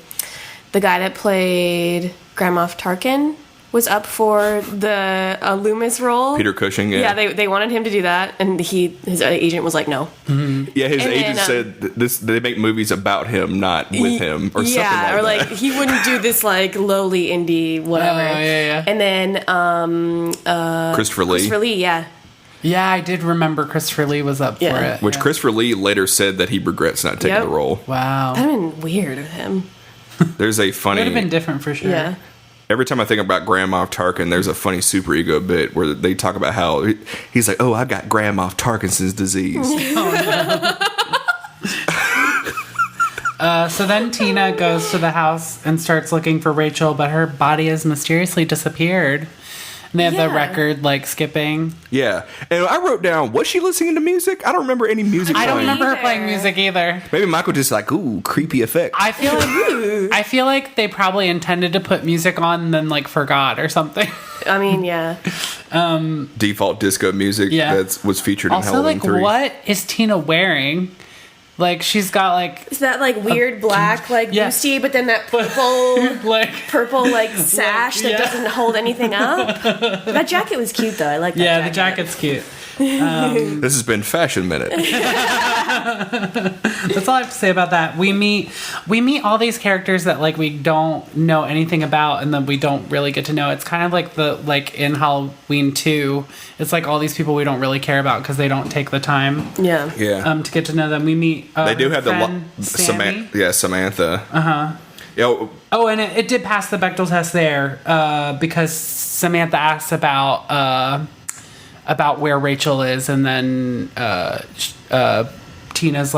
Speaker 3: the guy that played Grand Moff Tarkin was up for the Loomis role.
Speaker 1: Peter Cushing, yeah.
Speaker 3: Yeah, they wanted him to do that, and his agent was like, no.
Speaker 1: Mm-hmm. Yeah, his agent said they make movies about him, not with him, or something like that.
Speaker 3: Yeah, or he wouldn't do this lowly indie whatever.
Speaker 2: Oh, yeah.
Speaker 3: And then
Speaker 1: Christopher Lee.
Speaker 3: Christopher Lee, yeah.
Speaker 2: Yeah, I did remember Christopher Lee was up for it.
Speaker 1: Which Christopher Lee later said that he regrets not taking the role.
Speaker 2: Wow.
Speaker 3: That would have been weird of him.
Speaker 1: There's a funny...
Speaker 2: It would have been different for sure.
Speaker 3: Yeah.
Speaker 1: Every time I think about Grand Moff Tarkin, there's a funny superego bit where they talk about how he's like, oh, I got Grand Moff Tarkinson's disease.
Speaker 2: So then Tina goes to the house and starts looking for Rachel, but her body has mysteriously disappeared. And they have the record skipping.
Speaker 1: Yeah. And I wrote down, was she listening to music? I don't remember any music playing.
Speaker 2: I don't remember her playing music either.
Speaker 1: Maybe Michael just ooh, creepy effect.
Speaker 2: I feel like they probably intended to put music on and then forgot or something.
Speaker 3: I mean, yeah.
Speaker 1: Default disco music that was featured in Halloween 3.
Speaker 2: What is Tina wearing? She's got
Speaker 3: is that weird black bustier, but then that purple sash that doesn't hold anything up. That jacket was cute though. I like that.
Speaker 2: Yeah, the jacket's cute.
Speaker 1: This has been Fashion Minute.
Speaker 2: That's all I have to say about that. We meet all these characters that we don't know anything about, and then we don't really get to know. It's kind of in Halloween 2. It's all these people we don't really care about because they don't take the time.
Speaker 3: Yeah.
Speaker 2: To get to know them. We meet.
Speaker 1: They do have
Speaker 2: Sammy.
Speaker 1: Samantha.
Speaker 2: Oh, and it did pass the Bechdel test there because Samantha asked about where Rachel is, and then Tina's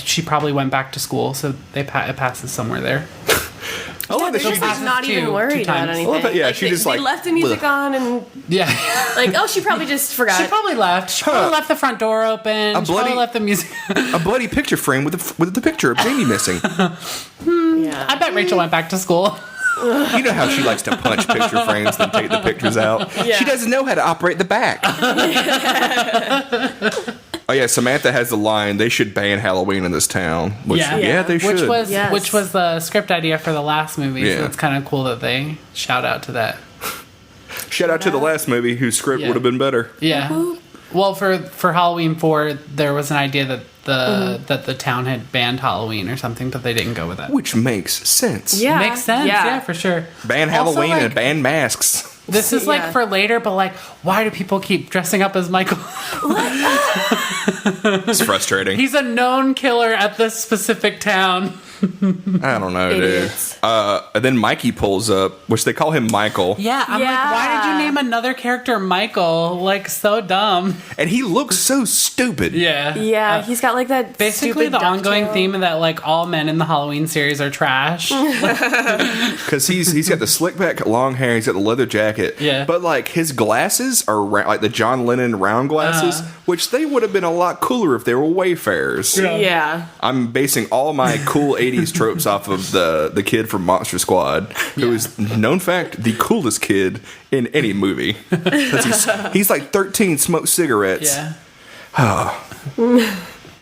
Speaker 2: she probably went back to school, so it passes somewhere there.
Speaker 1: I love that
Speaker 3: she's not even worried about anything.
Speaker 1: She just
Speaker 3: they left the music on, and she probably just forgot.
Speaker 2: She probably left. She probably left the front door open. She probably left the music.
Speaker 1: A bloody picture frame with the picture of Jamie missing.
Speaker 2: I bet Rachel went back to school.
Speaker 1: You know how she likes to punch picture frames and take the pictures out? Yeah. She doesn't know how to operate the back. Oh, yeah, Samantha has the line, they should ban Halloween in this town. They should.
Speaker 2: Which was the script idea for the last movie, so it's kind of cool that they shout out to that.
Speaker 1: Shout out to the last movie, whose script would have been better.
Speaker 2: Yeah. Well, for Halloween 4, there was an idea that the town had banned Halloween or something, but they didn't go with that.
Speaker 1: Which makes sense.
Speaker 3: Yeah.
Speaker 2: Makes sense. Yeah, for sure.
Speaker 1: Ban Halloween and ban masks.
Speaker 2: This is like for later, but like, why do people keep dressing up as Michael?
Speaker 1: It's frustrating.
Speaker 2: He's a known killer at this specific town.
Speaker 1: I don't know, dude. And then Mikey pulls up, which they call him Michael.
Speaker 2: Yeah, I'm like, why did you name another character Michael? Like, so dumb.
Speaker 1: And he looks so stupid.
Speaker 2: Yeah.
Speaker 3: Yeah, he's got like that
Speaker 2: basically the ongoing theme of that, like, all men in the Halloween series are trash.
Speaker 1: Because he's got the slick back long hair, he's got the leather jacket.
Speaker 2: Yeah.
Speaker 1: But, like, his glasses are like the John Lennon round glasses, which they would have been a lot cooler if they were Wayfarers.
Speaker 3: Yeah.
Speaker 1: I'm basing all my cool 80s tropes off of the kid from Monster Squad, who is, known fact, the coolest kid in any movie. Because he's like 13, smokes cigarettes.
Speaker 2: Yeah.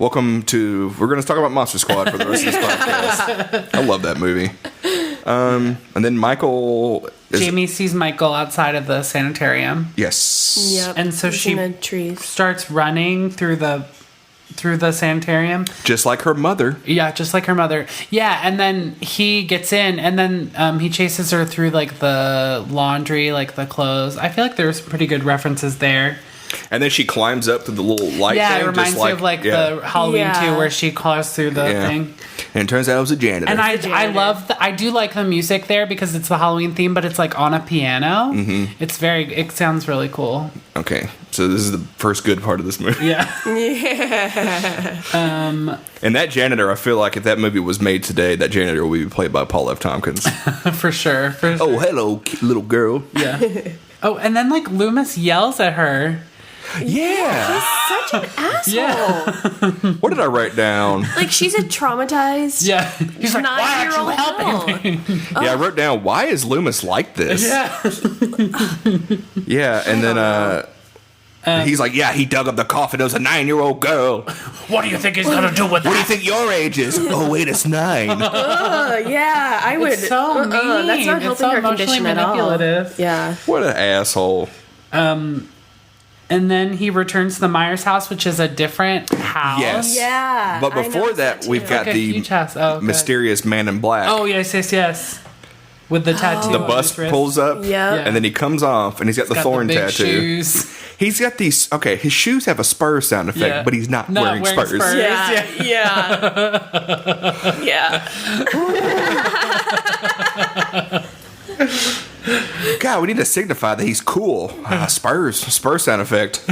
Speaker 1: Welcome to... We're going to talk about Monster Squad for the rest of this podcast. I love that movie. And then Michael...
Speaker 2: Jamie sees Michael outside of the sanitarium.
Speaker 1: Yes.
Speaker 3: Yep.
Speaker 2: And so
Speaker 3: He's
Speaker 2: she
Speaker 3: in the trees.
Speaker 2: starts running through the sanitarium.
Speaker 1: Just like her mother.
Speaker 2: Yeah, just like her mother. Yeah, and then he gets in, and then he chases her through, like, the laundry, like, the clothes. I feel like there's pretty good references there.
Speaker 1: And then she climbs up to the little light thing.
Speaker 2: Yeah, it reminds me of, like, the Halloween 2 where she climbs through the thing.
Speaker 1: And it turns out it was a janitor.
Speaker 2: And I love I do like the music there because it's the Halloween theme, but it's, like, on a piano. Mm-hmm. It sounds really cool.
Speaker 1: Okay, so this is the first good part of this movie.
Speaker 2: Yeah.
Speaker 1: And that janitor, I feel like if that movie was made today, that janitor would be played by Paul F. Tompkins.
Speaker 2: For sure.
Speaker 1: Oh, hello, little girl.
Speaker 2: Yeah. Oh, and then, like, Loomis yells at her.
Speaker 1: Yeah.
Speaker 3: He's such an asshole.
Speaker 2: Yeah.
Speaker 1: What did I write down?
Speaker 3: Like, she's a traumatized.
Speaker 2: Yeah. He's like, why aren't you helping me?
Speaker 1: Yeah, I wrote down, why is Loomis like this?
Speaker 2: Yeah.
Speaker 1: Yeah, and then he's like, yeah, he dug up the coffin. It was a 9-year-old girl.
Speaker 2: What do you think he's going to do with that?
Speaker 1: What do you think your age is? Oh, wait, it's 9.
Speaker 3: Yeah, I would.
Speaker 2: It's so mean.
Speaker 3: That's not
Speaker 2: It's
Speaker 3: helping
Speaker 2: so
Speaker 3: her
Speaker 2: emotionally
Speaker 3: condition at all.
Speaker 2: manipulative.
Speaker 3: Yeah.
Speaker 1: What an asshole.
Speaker 2: And then he returns to the Myers house, which is a different house.
Speaker 1: Yes.
Speaker 3: Yeah.
Speaker 1: But before that, we've got
Speaker 2: Like a
Speaker 1: the
Speaker 2: huge house. Oh,
Speaker 1: mysterious man in black.
Speaker 2: Oh, yes. With the tattoo.
Speaker 1: The
Speaker 2: on
Speaker 1: bus
Speaker 2: his wrist.
Speaker 1: pulls up,
Speaker 3: Yep.
Speaker 1: and then he comes off, and he's got the
Speaker 2: Got
Speaker 1: thorn
Speaker 2: the big
Speaker 1: tattoo.
Speaker 2: shoes.
Speaker 1: He's got these. Okay, his shoes have a spur sound effect,
Speaker 2: Yeah.
Speaker 1: but he's not wearing spurs.
Speaker 3: Yeah. Yeah.
Speaker 1: God, we need to signify that he's cool. Spurs sound effect.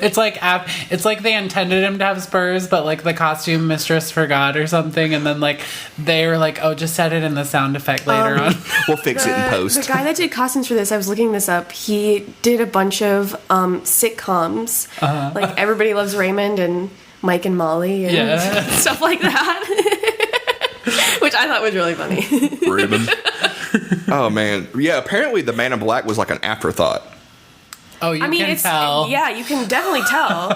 Speaker 2: It's like they intended him to have spurs, but like the costume mistress forgot or something, and then like they were like, "Oh, just set it in the sound effect later on."
Speaker 1: We'll fix it in post.
Speaker 3: The guy that did costumes for this, I was looking this up. He did a bunch of sitcoms, like Everybody Loves Raymond and Mike and Molly, and stuff like that, which I thought was really funny.
Speaker 1: Ruben. Oh man, yeah. Apparently, the Man in Black was like an afterthought.
Speaker 2: Oh, you can tell.
Speaker 3: Yeah, you can definitely tell.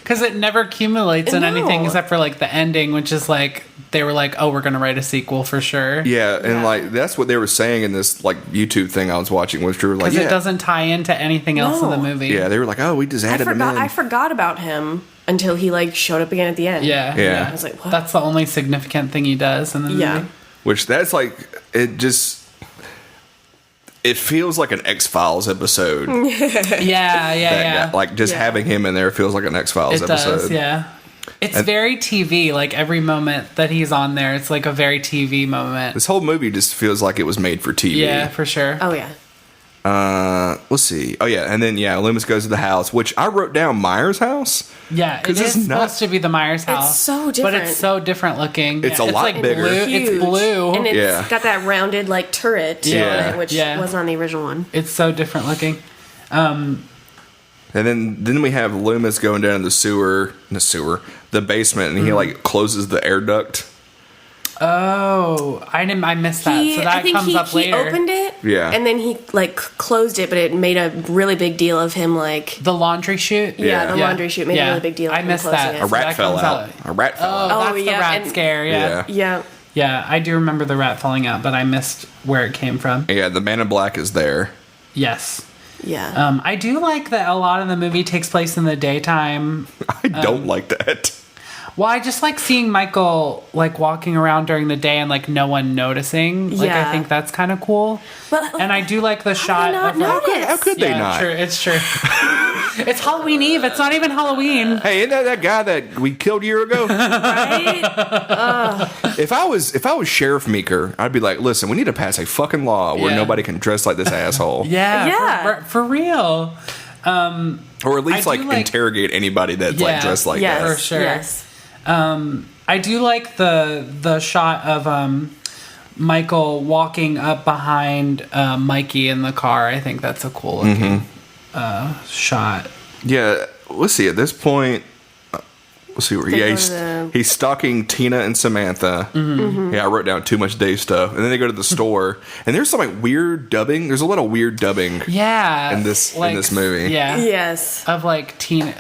Speaker 2: Because it never accumulates in anything except for like the ending, which is like they were like, "Oh, we're gonna write a sequel for sure."
Speaker 1: Yeah, and like that's what they were saying in this like YouTube thing I was watching, which they were like,
Speaker 2: because it doesn't tie into anything else in the movie.
Speaker 1: Yeah, they were like, "Oh, we just added him in."
Speaker 3: I forgot about him until he like showed up again at the end.
Speaker 2: Yeah.
Speaker 3: I was like, what?
Speaker 2: That's the only significant thing he does in the movie.
Speaker 1: Which that's like it feels like an X-Files episode.
Speaker 2: Yeah.
Speaker 1: Like just having him in there feels like an X-Files episode.
Speaker 2: Does, yeah. It's very TV. Like every moment that he's on there, it's like a very TV moment.
Speaker 1: This whole movie just feels like it was made for TV.
Speaker 2: Yeah, for sure.
Speaker 3: Oh yeah.
Speaker 1: Let's see. Oh yeah, and then Loomis goes to the house, which I wrote down Myers' house.
Speaker 2: Yeah, it is supposed to be the Myers house.
Speaker 3: It's so different.
Speaker 2: But it's so different looking.
Speaker 1: It's a lot
Speaker 2: like
Speaker 1: bigger.
Speaker 2: Blue.
Speaker 3: Huge.
Speaker 2: It's blue.
Speaker 3: And it's got that rounded like turret on it, which wasn't on the original one.
Speaker 2: It's so different looking.
Speaker 1: And then we have Loomis going down the basement, and he like closes the air duct.
Speaker 2: Oh, I missed that. So that comes up later.
Speaker 3: He opened it, and then he like closed it, but it made a really big deal of him like
Speaker 2: the laundry chute.
Speaker 3: The laundry chute made a really big deal.
Speaker 2: I missed that.
Speaker 1: A rat fell out. A rat fell out.
Speaker 2: Oh, that's the rat scare. Yeah, I do remember the rat falling out, but I missed where it came from.
Speaker 1: Yeah, the Man in Black is there.
Speaker 2: Yes.
Speaker 3: Yeah.
Speaker 2: I do like that a lot of the movie takes place in the daytime.
Speaker 1: I don't like that.
Speaker 2: Well, I just like seeing Michael like walking around during the day and like no one noticing. Like I think that's kind of cool.
Speaker 3: But,
Speaker 2: and I do like the shot of
Speaker 1: how could they not?
Speaker 2: True, it's true. It's Halloween Eve. It's not even Halloween.
Speaker 1: Hey, isn't that guy that we killed a year ago?
Speaker 3: Right?
Speaker 1: If I was Sheriff Meeker, I'd be like, listen, we need to pass a fucking law where nobody can dress like this asshole.
Speaker 2: Yeah. For real.
Speaker 1: Or at least like interrogate anybody that's like dressed like that.
Speaker 2: For sure.
Speaker 3: Yes.
Speaker 2: I do like the shot of Michael walking up behind Mikey in the car. I think that's a cool looking shot.
Speaker 1: Yeah, let's see. At this point, let's see where he's stalking Tina and Samantha. Mm-hmm. Yeah, I wrote down too much Dave stuff, and then they go to the store, and there's some like weird dubbing. There's a lot of weird dubbing.
Speaker 2: Yeah,
Speaker 1: in this movie.
Speaker 2: Yeah,
Speaker 3: yes,
Speaker 2: of like Tina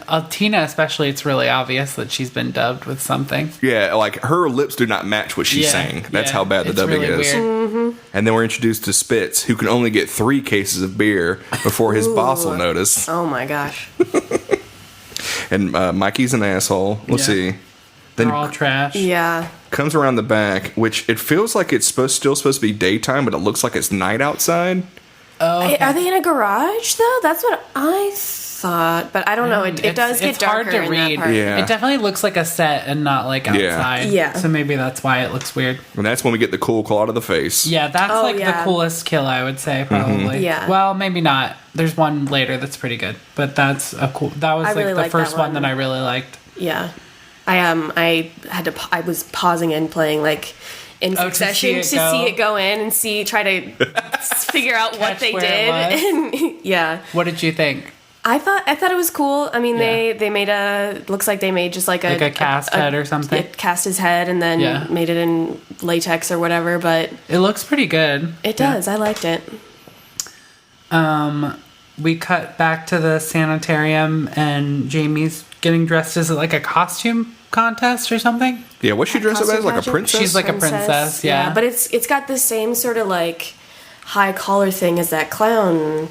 Speaker 2: especially. It's really obvious that she's been dubbed with something.
Speaker 1: Yeah, like her lips do not match what she's saying. That's how bad the dubbing
Speaker 2: really
Speaker 1: is.
Speaker 3: Mm-hmm.
Speaker 1: And then we're introduced to Spitz, who can only get 3 cases of beer before his boss will notice.
Speaker 3: Oh my gosh.
Speaker 1: And Mikey's an asshole. Let's see. Then
Speaker 2: they're all trash.
Speaker 3: Yeah.
Speaker 1: Comes around the back, which it feels like it's still supposed to be daytime, but it looks like it's night outside.
Speaker 2: Oh, okay.
Speaker 3: Are they in a garage though? That's what I thought, but I don't know. It does get darker
Speaker 2: hard to
Speaker 3: in
Speaker 2: read.
Speaker 3: that part.
Speaker 1: Yeah.
Speaker 2: It definitely looks like a set and not like outside.
Speaker 3: Yeah.
Speaker 2: So maybe that's why it looks weird.
Speaker 1: And that's when we get the cool claw to the face.
Speaker 2: Yeah, that's the coolest kill, I would say, probably.
Speaker 3: Mm-hmm. Yeah.
Speaker 2: Well, maybe not. There's one later that's pretty good, but that's a cool. That was
Speaker 3: really
Speaker 2: the
Speaker 3: like
Speaker 2: first
Speaker 3: that
Speaker 2: one
Speaker 3: one
Speaker 2: that I really liked.
Speaker 3: Yeah. I was pausing and playing like in succession to see it go in and try to figure out what they did. And yeah.
Speaker 2: What did you think?
Speaker 3: I thought it was cool. I mean, they made looks like they made just like a
Speaker 2: cast head or something.
Speaker 3: Cast his head and then made it in latex or whatever. But
Speaker 2: it looks pretty good.
Speaker 3: It does. I liked it.
Speaker 2: We cut back to the sanitarium and Jamie's getting dressed as like a costume contest or something.
Speaker 1: Yeah, what's she dressed up as? Like a princess?
Speaker 2: She's like a princess, yeah.
Speaker 3: But it's got the same sort of like high collar thing as that clown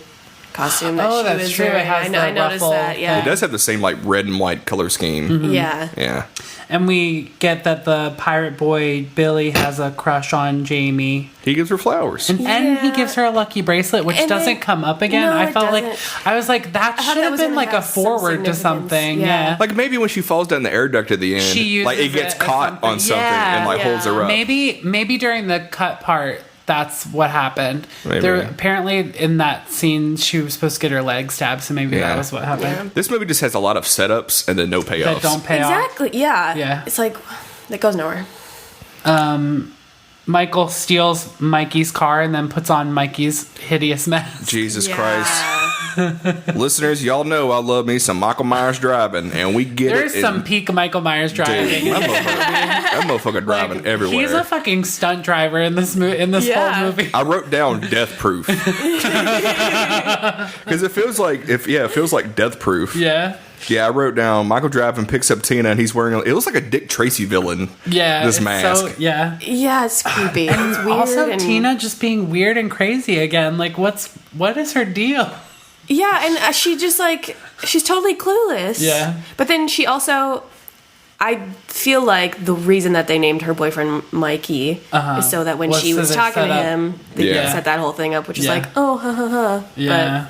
Speaker 3: costume that she was
Speaker 2: true.
Speaker 3: wearing. I noticed that, yeah.
Speaker 1: It does have the same like red and white color scheme.
Speaker 3: Mm-hmm. Yeah.
Speaker 1: Yeah.
Speaker 2: And we get that the pirate boy Billy has a crush on Jamie.
Speaker 1: He gives her flowers.
Speaker 2: And he gives her a lucky bracelet, which doesn't come up again.
Speaker 3: No,
Speaker 2: I felt like I was like, that should have been like a forward to something. Yeah.
Speaker 1: Like maybe when she falls down the air duct at the end,
Speaker 2: she uses
Speaker 1: like it gets caught on something and like holds her up.
Speaker 2: Maybe during the cut part, that's what happened.
Speaker 1: Maybe.
Speaker 2: There apparently in that scene she was supposed to get her leg stabbed, so maybe that was what happened.
Speaker 3: Yeah.
Speaker 1: This movie just has a lot of setups and then no payoffs.
Speaker 2: That don't pay off.
Speaker 3: Exactly. Yeah.
Speaker 2: Yeah.
Speaker 3: It's like that goes nowhere.
Speaker 2: Michael steals Mikey's car and then puts on Mikey's hideous mask.
Speaker 1: Jesus Christ. Listeners, y'all know I love me some Michael Myers driving, and we get
Speaker 2: There's some peak Michael Myers driving.
Speaker 1: Dude, that motherfucker driving everywhere.
Speaker 2: He's a fucking stunt driver in this whole movie.
Speaker 1: I wrote down death proof. Because it feels like death proof.
Speaker 2: Yeah.
Speaker 1: Yeah, I wrote down Michael driving picks up Tina and he's wearing it looks like a Dick Tracy villain.
Speaker 2: Yeah.
Speaker 1: This mask.
Speaker 2: So, yeah.
Speaker 3: Yeah, it's creepy. It's weird.
Speaker 2: Also Tina just being weird and crazy again. Like what is her deal?
Speaker 3: Yeah, and she just like she's totally clueless.
Speaker 2: Yeah.
Speaker 3: But then she also I feel like the reason that they named her boyfriend Mikey is so that when she was talking to him, they set that whole thing up, which is like, oh, ha, ha, ha.
Speaker 2: Yeah.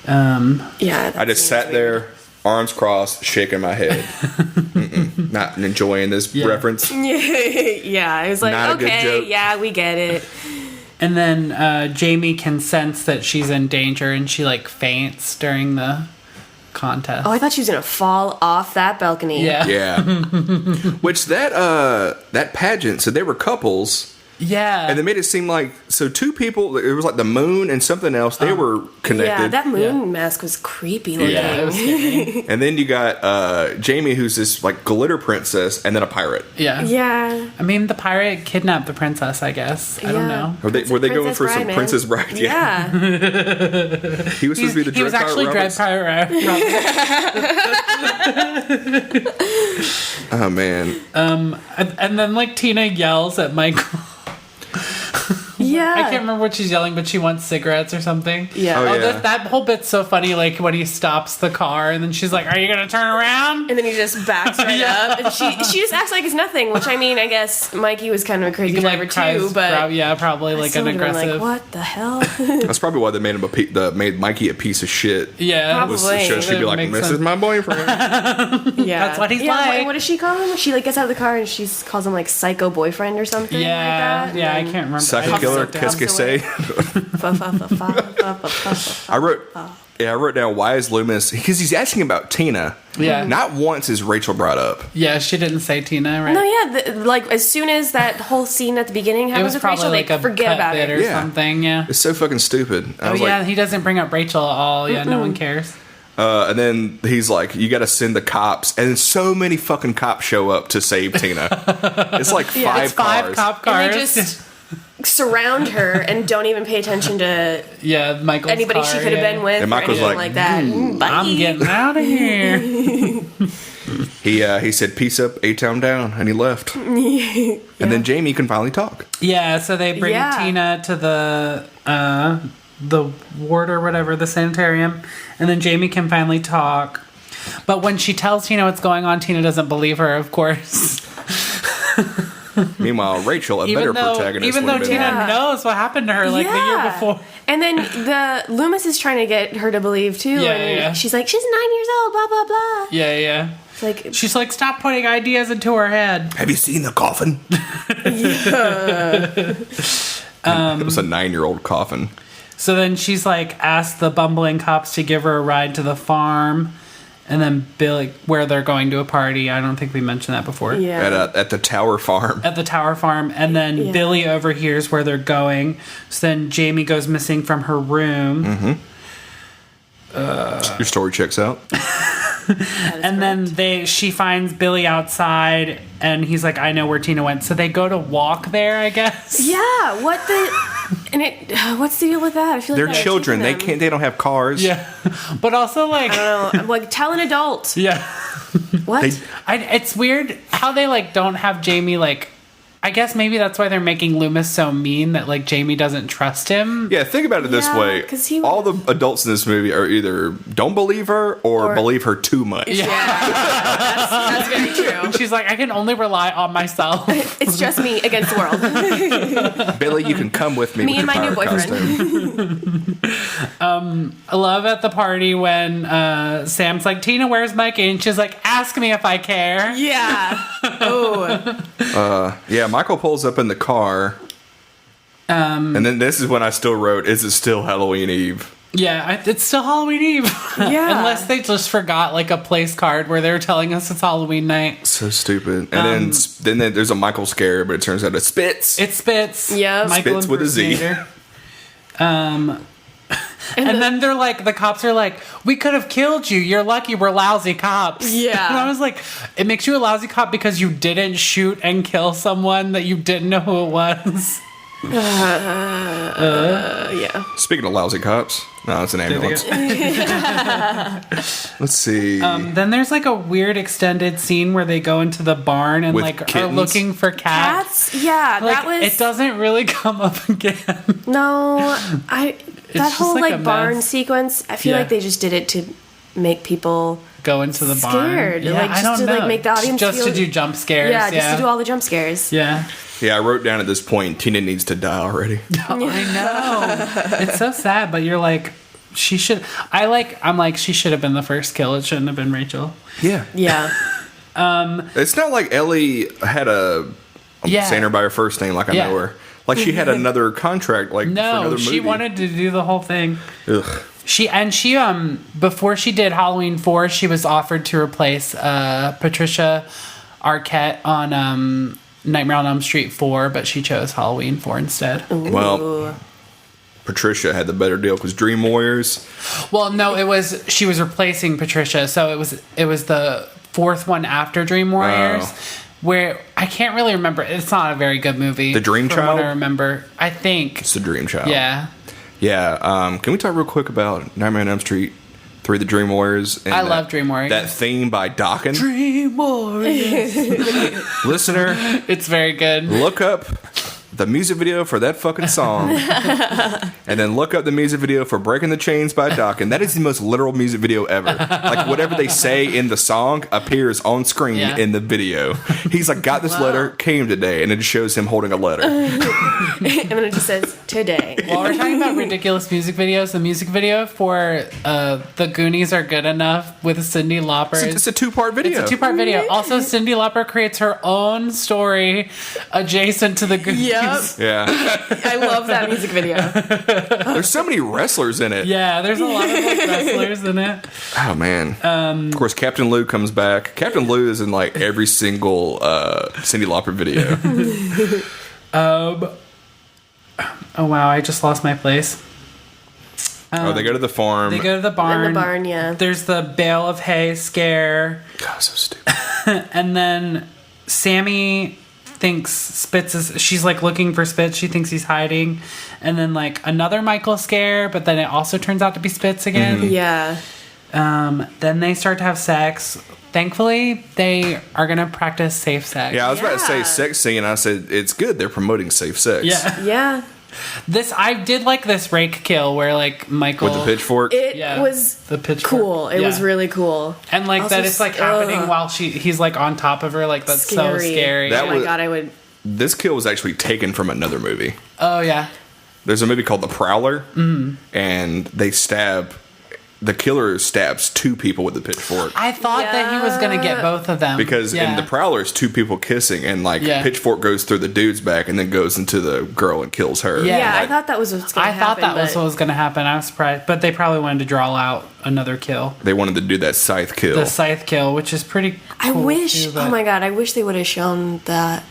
Speaker 3: But,
Speaker 1: I just sat there, arms crossed, shaking my head. Not enjoying this reference.
Speaker 3: Yeah, I was like,
Speaker 1: Not
Speaker 3: okay, yeah, we get it.
Speaker 2: And then Jamie can sense that she's in danger and she like faints during the contest.
Speaker 3: Oh, I thought she was gonna fall off that balcony.
Speaker 1: Yeah. Which that pageant, so they were couples.
Speaker 2: Yeah.
Speaker 1: And they made it seem like, so 2 people, it was like the moon and something else, they were connected.
Speaker 3: Yeah, that moon mask was creepy looking.
Speaker 2: Yeah, it was scary.
Speaker 1: And then you got Jamie, who's this like glitter princess, and then a pirate.
Speaker 2: Yeah.
Speaker 3: Yeah.
Speaker 2: I mean, the pirate kidnapped the princess, I guess. I don't know.
Speaker 1: Were they going for some Princess Bride?
Speaker 3: Yeah.
Speaker 1: He was supposed to be the Dread Pirate.
Speaker 2: He was actually Dread Pirate.
Speaker 1: Oh, man.
Speaker 2: And then like Tina yells at Michael.
Speaker 3: Yeah.
Speaker 2: I can't remember what she's yelling, but she wants cigarettes or something.
Speaker 3: Yeah.
Speaker 1: Oh, yeah.
Speaker 2: That whole bit's so funny, like when he stops the car and then she's like, "Are you gonna turn around?"
Speaker 3: And then he just backs right up. And she just acts like it's nothing, which I mean, I guess Mikey was kind of a crazy driver too, but
Speaker 2: probably like an aggressive.
Speaker 3: Like, what the hell?
Speaker 1: That's probably why they made him made Mikey a piece of shit.
Speaker 2: Yeah,
Speaker 3: probably.
Speaker 1: So she'd be like, "This is my boyfriend."
Speaker 3: Yeah,
Speaker 2: that's what he's like.
Speaker 3: What does she call him? She like gets out of the car and she calls him like psycho boyfriend or something.
Speaker 2: Yeah,
Speaker 3: like that.
Speaker 2: yeah, I can't remember.
Speaker 1: Psycho killer, qu'est-ce que c'est? I wrote down, why is Loomis, because he's asking about Tina.
Speaker 2: Yeah.
Speaker 1: Not once is Rachel brought up.
Speaker 2: Yeah, she didn't say Tina, right?
Speaker 3: No, yeah, like as soon as that whole scene at the beginning happens with Rachel,
Speaker 2: like
Speaker 3: they forget about it
Speaker 2: or something. Yeah.
Speaker 1: It's so fucking stupid.
Speaker 2: He doesn't bring up Rachel at all. Yeah, no one cares.
Speaker 1: And then he's like, you got to send the cops. And so many fucking cops show up to save Tina. It's like five cars.
Speaker 2: 5 cop cars.
Speaker 3: And they just surround her and don't even pay attention to
Speaker 2: Michael's
Speaker 3: anybody
Speaker 2: car,
Speaker 3: she could have been with
Speaker 1: and Michael's
Speaker 3: or anything like that.
Speaker 2: I'm getting out of here.
Speaker 1: He said, peace up, A-Town down. And he left. And then Jamie can finally talk.
Speaker 2: Yeah, so they bring Tina to the ward or whatever, the sanitarium, and then Jamie can finally talk. But when she tells Tina what's going on, Tina doesn't believe her, of course.
Speaker 1: Meanwhile, Rachel, better protagonist.
Speaker 2: Even though Tina knows what happened to her like the year before.
Speaker 3: And then Loomis is trying to get her to believe too. And she's like, she's 9 years old, blah, blah, blah.
Speaker 2: Yeah.
Speaker 3: Like,
Speaker 2: she's like, stop putting ideas into her head.
Speaker 1: Have you seen the coffin? It was a 9-year-old coffin.
Speaker 2: So then she's like asked the bumbling cops to give her a ride to the farm, and then Billy, where they're going to a party. I don't think we mentioned that before.
Speaker 3: Yeah.
Speaker 1: At the Tower Farm.
Speaker 2: At the Tower Farm, and then Billy overhears where they're going. So then Jamie goes missing from her room.
Speaker 1: Mm-hmm. Your story checks out.
Speaker 2: And then she finds Billy outside, and he's like, I know where Tina went. So they go to walk there, I guess.
Speaker 3: Yeah, what's the deal with that? I feel like
Speaker 1: they're children. They don't have cars.
Speaker 2: Yeah. But also like,
Speaker 3: I don't know. I'm like, tell an adult.
Speaker 2: Yeah.
Speaker 3: What?
Speaker 2: It's weird how they like don't have Jamie like, I guess maybe that's why they're making Loomis so mean that like Jamie doesn't trust him.
Speaker 1: Yeah, think about it this way. All the adults in this movie are either don't believe her or believe her too much.
Speaker 3: Yeah. That's very true.
Speaker 2: She's like, I can only rely on myself.
Speaker 3: It's just me against the world.
Speaker 1: Billy, you can come with me with
Speaker 3: and my new boyfriend.
Speaker 2: I love at the party when Sam's like, Tina, where's Mikey? And she's like, ask me if I care.
Speaker 3: Yeah. Oh.
Speaker 1: Yeah, Michael pulls up in the car. And then this is when I still wrote, is it still Halloween Eve?
Speaker 2: Yeah, it's still Halloween Eve.
Speaker 3: Yeah.
Speaker 2: Unless they just forgot like a place card where they were telling us it's Halloween night.
Speaker 1: So stupid. And then there's a Michael scare, but it turns out it's Spitz.
Speaker 2: It's Spitz.
Speaker 3: Yeah.
Speaker 2: Michael
Speaker 1: Spitz with a Z.
Speaker 2: And then they're like, the cops are like, we could have killed you. You're lucky we're lousy cops.
Speaker 3: Yeah.
Speaker 2: And I was like, it makes you a lousy cop because you didn't shoot and kill someone that you didn't know who it was.
Speaker 3: Yeah.
Speaker 1: Speaking of lousy cops. No, it's an ambulance. Let's see.
Speaker 2: Then there's like a weird extended scene where they go into the barn and
Speaker 1: with
Speaker 2: like
Speaker 1: kittens?
Speaker 2: are looking for cats.
Speaker 3: Yeah,
Speaker 2: Like,
Speaker 3: that was.
Speaker 2: it doesn't really come up again.
Speaker 3: No, that
Speaker 2: just
Speaker 3: whole
Speaker 2: like a
Speaker 3: like barn
Speaker 2: mess.
Speaker 3: sequence. I feel like they just did it to make people
Speaker 2: Go into the barn.
Speaker 3: scared.
Speaker 2: Yeah,
Speaker 3: Like,
Speaker 2: I
Speaker 3: just
Speaker 2: don't
Speaker 3: to
Speaker 2: know.
Speaker 3: like make the audience
Speaker 2: just
Speaker 3: feel,
Speaker 2: to do jump scares.
Speaker 3: Yeah, just to do all the jump scares.
Speaker 2: Yeah.
Speaker 1: Yeah, I wrote down at this point, Tina needs to die already.
Speaker 2: I know. It's so sad, but you're like, she should. I'm like, she should have been the first kill. It shouldn't have been Rachel.
Speaker 1: Yeah.
Speaker 3: Yeah.
Speaker 1: It's not like Ellie had I'm saying her by her first name like I know her. Like she had another contract for another movie.
Speaker 2: She wanted to do the whole thing.
Speaker 1: Ugh.
Speaker 2: She before she did Halloween 4, she was offered to replace Patricia Arquette on Nightmare on Elm Street 4, but she chose Halloween 4 instead.
Speaker 3: Ooh.
Speaker 1: Well, Patricia had the better deal because Dream Warriors.
Speaker 2: Well, no, she was replacing Patricia, so it was the fourth one after Dream Warriors.
Speaker 1: Oh.
Speaker 2: Where I can't really remember. It's not a very good movie.
Speaker 1: The Dream
Speaker 2: from
Speaker 1: Child?
Speaker 2: what I remember. I think.
Speaker 1: It's the Dream Child.
Speaker 2: Yeah.
Speaker 1: Yeah. Can we talk real quick about Nightmare on Elm Street 3, The Dream Warriors? And
Speaker 2: I love Dream Warriors.
Speaker 1: That theme by Dokken.
Speaker 2: Dream Warriors.
Speaker 1: Listener,
Speaker 2: It's very good.
Speaker 1: look up the music video for that fucking song, and then look up the music video for Breaking the Chains by Doc, and that is the most literal music video ever. Like, whatever they say in the song appears on screen in the video. He's like, got this letter, came today, and it just shows him holding a letter.
Speaker 3: And then it just says, today.
Speaker 2: While we're talking about ridiculous music videos, the music video for The Goonies Are Good Enough with Cyndi Lauper.
Speaker 1: It's a two-part video.
Speaker 2: It's a two-part video. Also, Cyndi Lauper creates her own story adjacent to The Goonies.
Speaker 3: Yep.
Speaker 1: Yeah.
Speaker 3: I love that music video.
Speaker 1: There's so many wrestlers in it.
Speaker 2: Yeah, there's a lot of wrestlers in it.
Speaker 1: Oh, man. Of course, Captain Lou comes back. Captain Lou is in, like, every single Cyndi Lauper video.
Speaker 2: Oh, wow, I just lost my place.
Speaker 1: They go to the farm.
Speaker 2: They go to the barn.
Speaker 3: In the barn, yeah.
Speaker 2: There's the bale of hay scare.
Speaker 1: God, so stupid.
Speaker 2: And then Sammy thinks Spitz is... She's, like, looking for Spitz. She thinks he's hiding. And then, like, another Michael scare, but then it also turns out to be Spitz again.
Speaker 1: Mm-hmm.
Speaker 3: Yeah.
Speaker 2: Then they start to have sex. Thankfully, they are going to practice safe sex.
Speaker 1: Yeah, I was about to say sex scene. I said, it's good. They're promoting safe sex.
Speaker 2: Yeah.
Speaker 3: Yeah.
Speaker 2: I did like this rake kill where, like, Michael...
Speaker 1: With the pitchfork?
Speaker 3: It was
Speaker 2: the pitchfork.
Speaker 3: cool. It was really cool.
Speaker 2: And, like,
Speaker 3: Also,
Speaker 2: that it's, like, happening while he's, like, on top of her. Like, that's so scary.
Speaker 3: Oh, my God, I would...
Speaker 1: This kill was actually taken from another movie.
Speaker 2: Oh, yeah.
Speaker 1: There's a movie called The Prowler, and they stab... The killer stabs two people with the pitchfork.
Speaker 2: I thought that he was going to get both of them.
Speaker 1: Because in The Prowler, it's two people kissing, and, like, pitchfork goes through the dude's back and then goes into the girl and kills her.
Speaker 3: Yeah,
Speaker 1: like,
Speaker 3: I thought that was what's going to happen.
Speaker 2: I thought that was what was going to happen. I was surprised. But they probably wanted to draw out another kill.
Speaker 1: They wanted to do that scythe kill.
Speaker 2: The scythe kill, which is pretty cool.
Speaker 3: I wish...
Speaker 2: Too,
Speaker 3: oh, my God, I wish they would have shown that...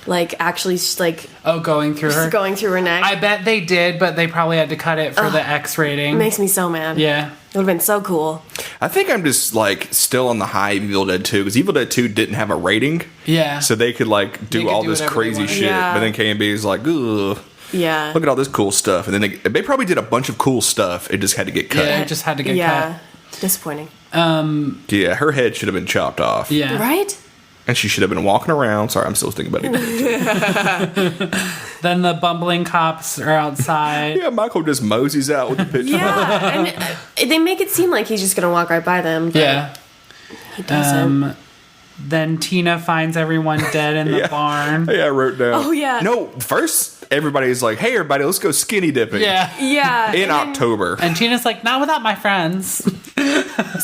Speaker 3: Like, actually, like...
Speaker 2: Oh, going through her?
Speaker 3: Going through her neck.
Speaker 2: I bet they did, but they probably had to cut it for the X rating.
Speaker 3: It makes me so mad.
Speaker 2: Yeah.
Speaker 3: It would have been so cool.
Speaker 1: I think I'm just, like, still on the high of Evil Dead 2, because Evil Dead 2 didn't have a rating.
Speaker 2: Yeah.
Speaker 1: So they could, like, do all this crazy shit.
Speaker 3: Yeah.
Speaker 1: But then K&B is like, ugh.
Speaker 3: Yeah.
Speaker 1: Look at all this cool stuff. And then they probably did a bunch of cool stuff. It just had to get cut.
Speaker 2: Yeah, it just had to get cut.
Speaker 3: Disappointing.
Speaker 1: Yeah, her head should have been chopped off.
Speaker 2: Yeah.
Speaker 3: Right?
Speaker 1: And she should have been walking around. Sorry, I'm still thinking about it.
Speaker 2: Then the bumbling cops are outside.
Speaker 1: Yeah, Michael just moseys out with the pitchfork.
Speaker 3: Yeah, and they make it seem like he's just going to walk right by them. But
Speaker 2: Yeah.
Speaker 3: he doesn't.
Speaker 2: Then Tina finds everyone dead in the barn.
Speaker 1: Yeah, I wrote down.
Speaker 3: Oh, yeah.
Speaker 1: No, first everybody's like, hey, everybody, let's go skinny dipping.
Speaker 2: Yeah.
Speaker 3: Yeah.
Speaker 1: In October.
Speaker 2: And Tina's like, not without my friends.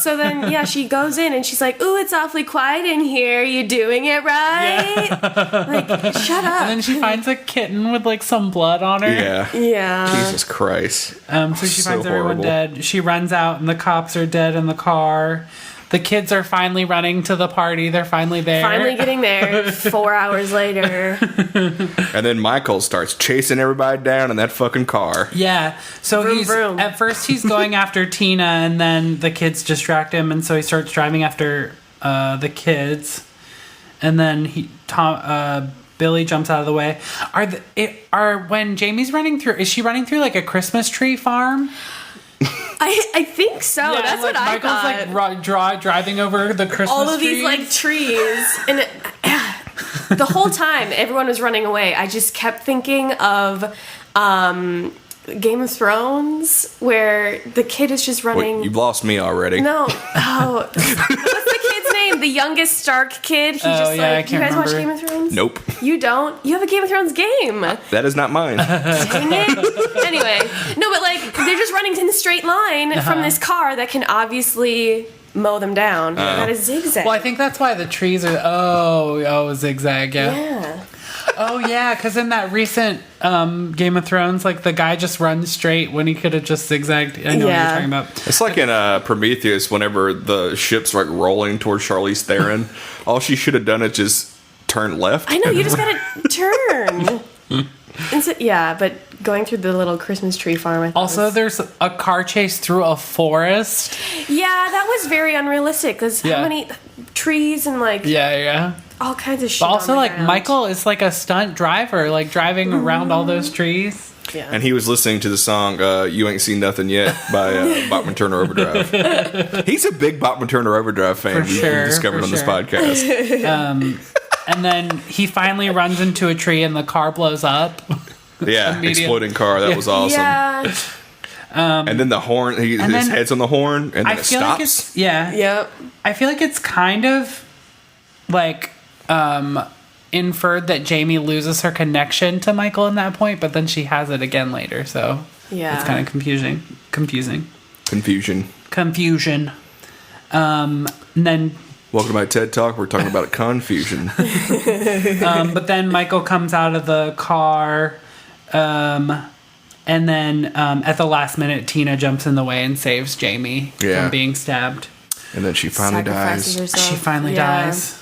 Speaker 3: So then, yeah, she goes in and she's like, ooh, it's awfully quiet in here. You doing it right? Like, shut up.
Speaker 2: And then she finds a kitten with, like, some blood on her.
Speaker 1: Yeah.
Speaker 3: Yeah.
Speaker 1: Jesus Christ.
Speaker 2: So she
Speaker 1: So
Speaker 2: finds everyone
Speaker 1: horrible.
Speaker 2: dead. She runs out and the cops are dead in the car. The kids are finally running to the party. They're finally there.
Speaker 3: Finally getting there 4 hours later.
Speaker 1: And then Michael starts chasing everybody down in that fucking car.
Speaker 2: Yeah. So
Speaker 3: Vroom, vroom.
Speaker 2: at first he's going after Tina, and then the kids distract him, and so he starts driving after the kids. And then Billy jumps out of the way. When Jamie's running through, is she running through like a Christmas tree farm?
Speaker 3: I think so.
Speaker 2: Yeah,
Speaker 3: That's
Speaker 2: like,
Speaker 3: what I
Speaker 2: Michael's
Speaker 3: thought.
Speaker 2: like driving over the Christmas
Speaker 3: All of
Speaker 2: trees.
Speaker 3: these like trees, and the whole time everyone was running away, I just kept thinking of Game of Thrones, where the kid is just running.
Speaker 1: Wait, you've lost me already.
Speaker 3: No, what's the kid's name? The youngest Stark kid. He just
Speaker 2: yeah, I
Speaker 3: like. You
Speaker 2: can't
Speaker 3: guys watch
Speaker 2: remember.
Speaker 3: Game of Thrones?
Speaker 1: Nope.
Speaker 3: You don't? You have a Game of Thrones game.
Speaker 1: That is not mine.
Speaker 3: Dang it. Anyway, no, but like they're just running in a straight line from this car that can obviously mow them down. That is zigzag.
Speaker 2: Well, I think that's why the trees are. zigzag.
Speaker 3: Yeah.
Speaker 2: Oh yeah, because in that recent Game of Thrones, like the guy just runs straight when he could have just zigzagged. I know what you're talking about.
Speaker 1: It's like in Prometheus, whenever the ship's like rolling towards Charlize Theron, all she should have done is just turn left.
Speaker 3: I know, you just gotta turn. And so, yeah, but going through the little Christmas tree farm. I thought
Speaker 2: Also, there's a car chase through a forest.
Speaker 3: Yeah, that was very unrealistic. Because how many trees and like all kinds of shit.
Speaker 2: But also,
Speaker 3: on the
Speaker 2: like
Speaker 3: ground.
Speaker 2: Michael is like a stunt driver, like driving around all those trees.
Speaker 3: Yeah.
Speaker 1: And he was listening to the song "You Ain't Seen Nothing Yet" by Bachman Turner Overdrive. He's a big Bachman Turner Overdrive fan.
Speaker 2: For sure,
Speaker 1: we discovered
Speaker 2: for
Speaker 1: on this
Speaker 2: sure.
Speaker 1: podcast.
Speaker 2: And then he finally runs into a tree and the car blows up.
Speaker 1: Yeah, exploding car. That was awesome.
Speaker 3: Yeah.
Speaker 1: And then the horn, his head's on the horn, and then it stops.
Speaker 2: Like
Speaker 3: Yep.
Speaker 2: I feel like it's kind of like inferred that Jamie loses her connection to Michael in that point, but then she has it again later, so it's kind of confusing. Confusion. And then
Speaker 1: welcome to my TED Talk. We're talking about confusion.
Speaker 2: but then Michael comes out of the car, and then at the last minute, Tina jumps in the way and saves Jamie from being stabbed.
Speaker 1: And then she finally dies.
Speaker 3: Herself.
Speaker 2: She finally dies.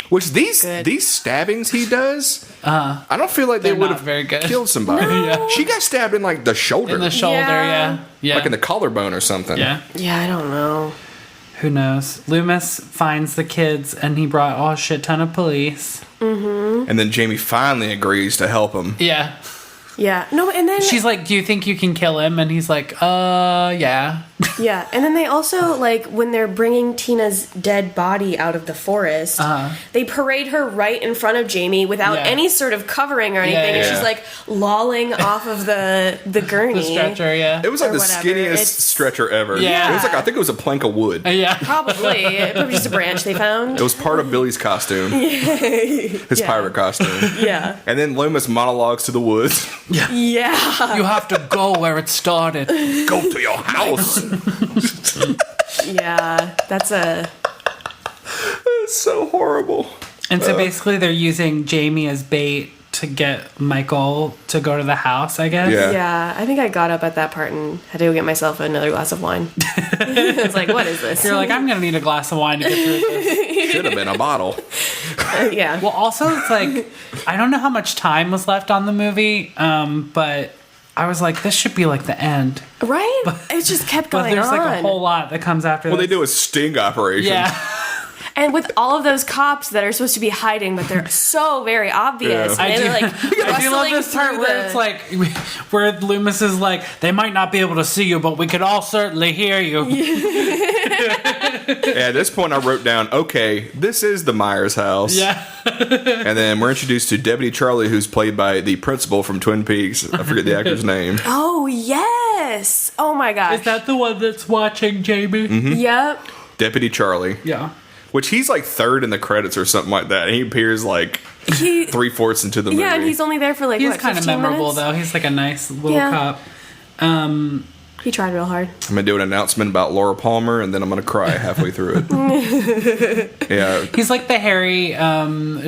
Speaker 1: Which these stabbings he does, I don't feel like they would have killed somebody.
Speaker 3: No.
Speaker 1: She got stabbed in like the shoulder.
Speaker 2: In the shoulder, yeah.
Speaker 1: Like in the collarbone or something.
Speaker 2: Yeah.
Speaker 3: Yeah, I don't know.
Speaker 2: Who knows? Loomis finds the kids, and he brought a shit ton of police.
Speaker 3: Mm-hmm.
Speaker 1: And then Jamie finally agrees to help him.
Speaker 2: Yeah.
Speaker 3: Yeah. No, and then
Speaker 2: she's like, "Do you think you can kill him?" And he's like, yeah."
Speaker 3: Yeah, and then they also, like, when they're bringing Tina's dead body out of the forest, they parade her right in front of Jamie without any sort of covering or anything, and she's, like, lolling off of the gurney.
Speaker 2: The stretcher, yeah.
Speaker 1: It was like the skinniest stretcher ever.
Speaker 2: Yeah.
Speaker 1: It was like, I think it was a plank of wood.
Speaker 2: Yeah.
Speaker 3: Probably. Probably just a branch they found.
Speaker 1: It was part of Billy's costume. His pirate costume.
Speaker 3: Yeah.
Speaker 1: And then Loomis monologues to the woods.
Speaker 3: Yeah.
Speaker 2: You have to go where it started.
Speaker 1: Go to your house.
Speaker 3: Yeah, that's
Speaker 1: so horrible.
Speaker 2: And so basically they're using Jamie as bait to get Michael to go to the house, I guess.
Speaker 3: Yeah, I think I got up at that part and had to go get myself another glass of wine. I was like, what is this?
Speaker 2: You're like, I'm going to need a glass of wine to get through this.
Speaker 1: Should have been a bottle.
Speaker 3: Yeah.
Speaker 2: Well, also, it's like, I don't know how much time was left on the movie, but I was like, this should be like the end.
Speaker 3: Right? It just kept going on.
Speaker 2: But there's like a whole lot that comes after
Speaker 1: Well,
Speaker 2: this.
Speaker 1: they do a sting operation.
Speaker 2: Yeah.
Speaker 3: And with all of those cops that are supposed to be hiding, but they're so very obvious.
Speaker 1: Yeah.
Speaker 3: And they're like
Speaker 2: I do love this part where it's like, where Loomis is like, they might not be able to see you, but we could all certainly hear you.
Speaker 1: At this point, I wrote down, okay, this is the Myers house.
Speaker 2: Yeah.
Speaker 1: And then we're introduced to Deputy Charlie, who's played by the principal from Twin Peaks. I forget the actor's name.
Speaker 3: Oh, yes. Oh, my gosh.
Speaker 2: Is that the one that's watching Jamie?
Speaker 1: Mm-hmm.
Speaker 3: Yep.
Speaker 1: Deputy Charlie.
Speaker 2: Yeah.
Speaker 1: Which he's like third in the credits or something like that. And he appears like 3/4 into the movie.
Speaker 3: Yeah, and he's only there for like,
Speaker 2: he's
Speaker 3: what,
Speaker 2: kind of
Speaker 3: 15
Speaker 2: memorable,
Speaker 3: minutes?
Speaker 2: though. He's like a nice little cop.
Speaker 3: He tried real hard.
Speaker 1: I'm going to do an announcement about Laura Palmer, and then I'm going to cry halfway through it. Yeah.
Speaker 2: He's like the Harry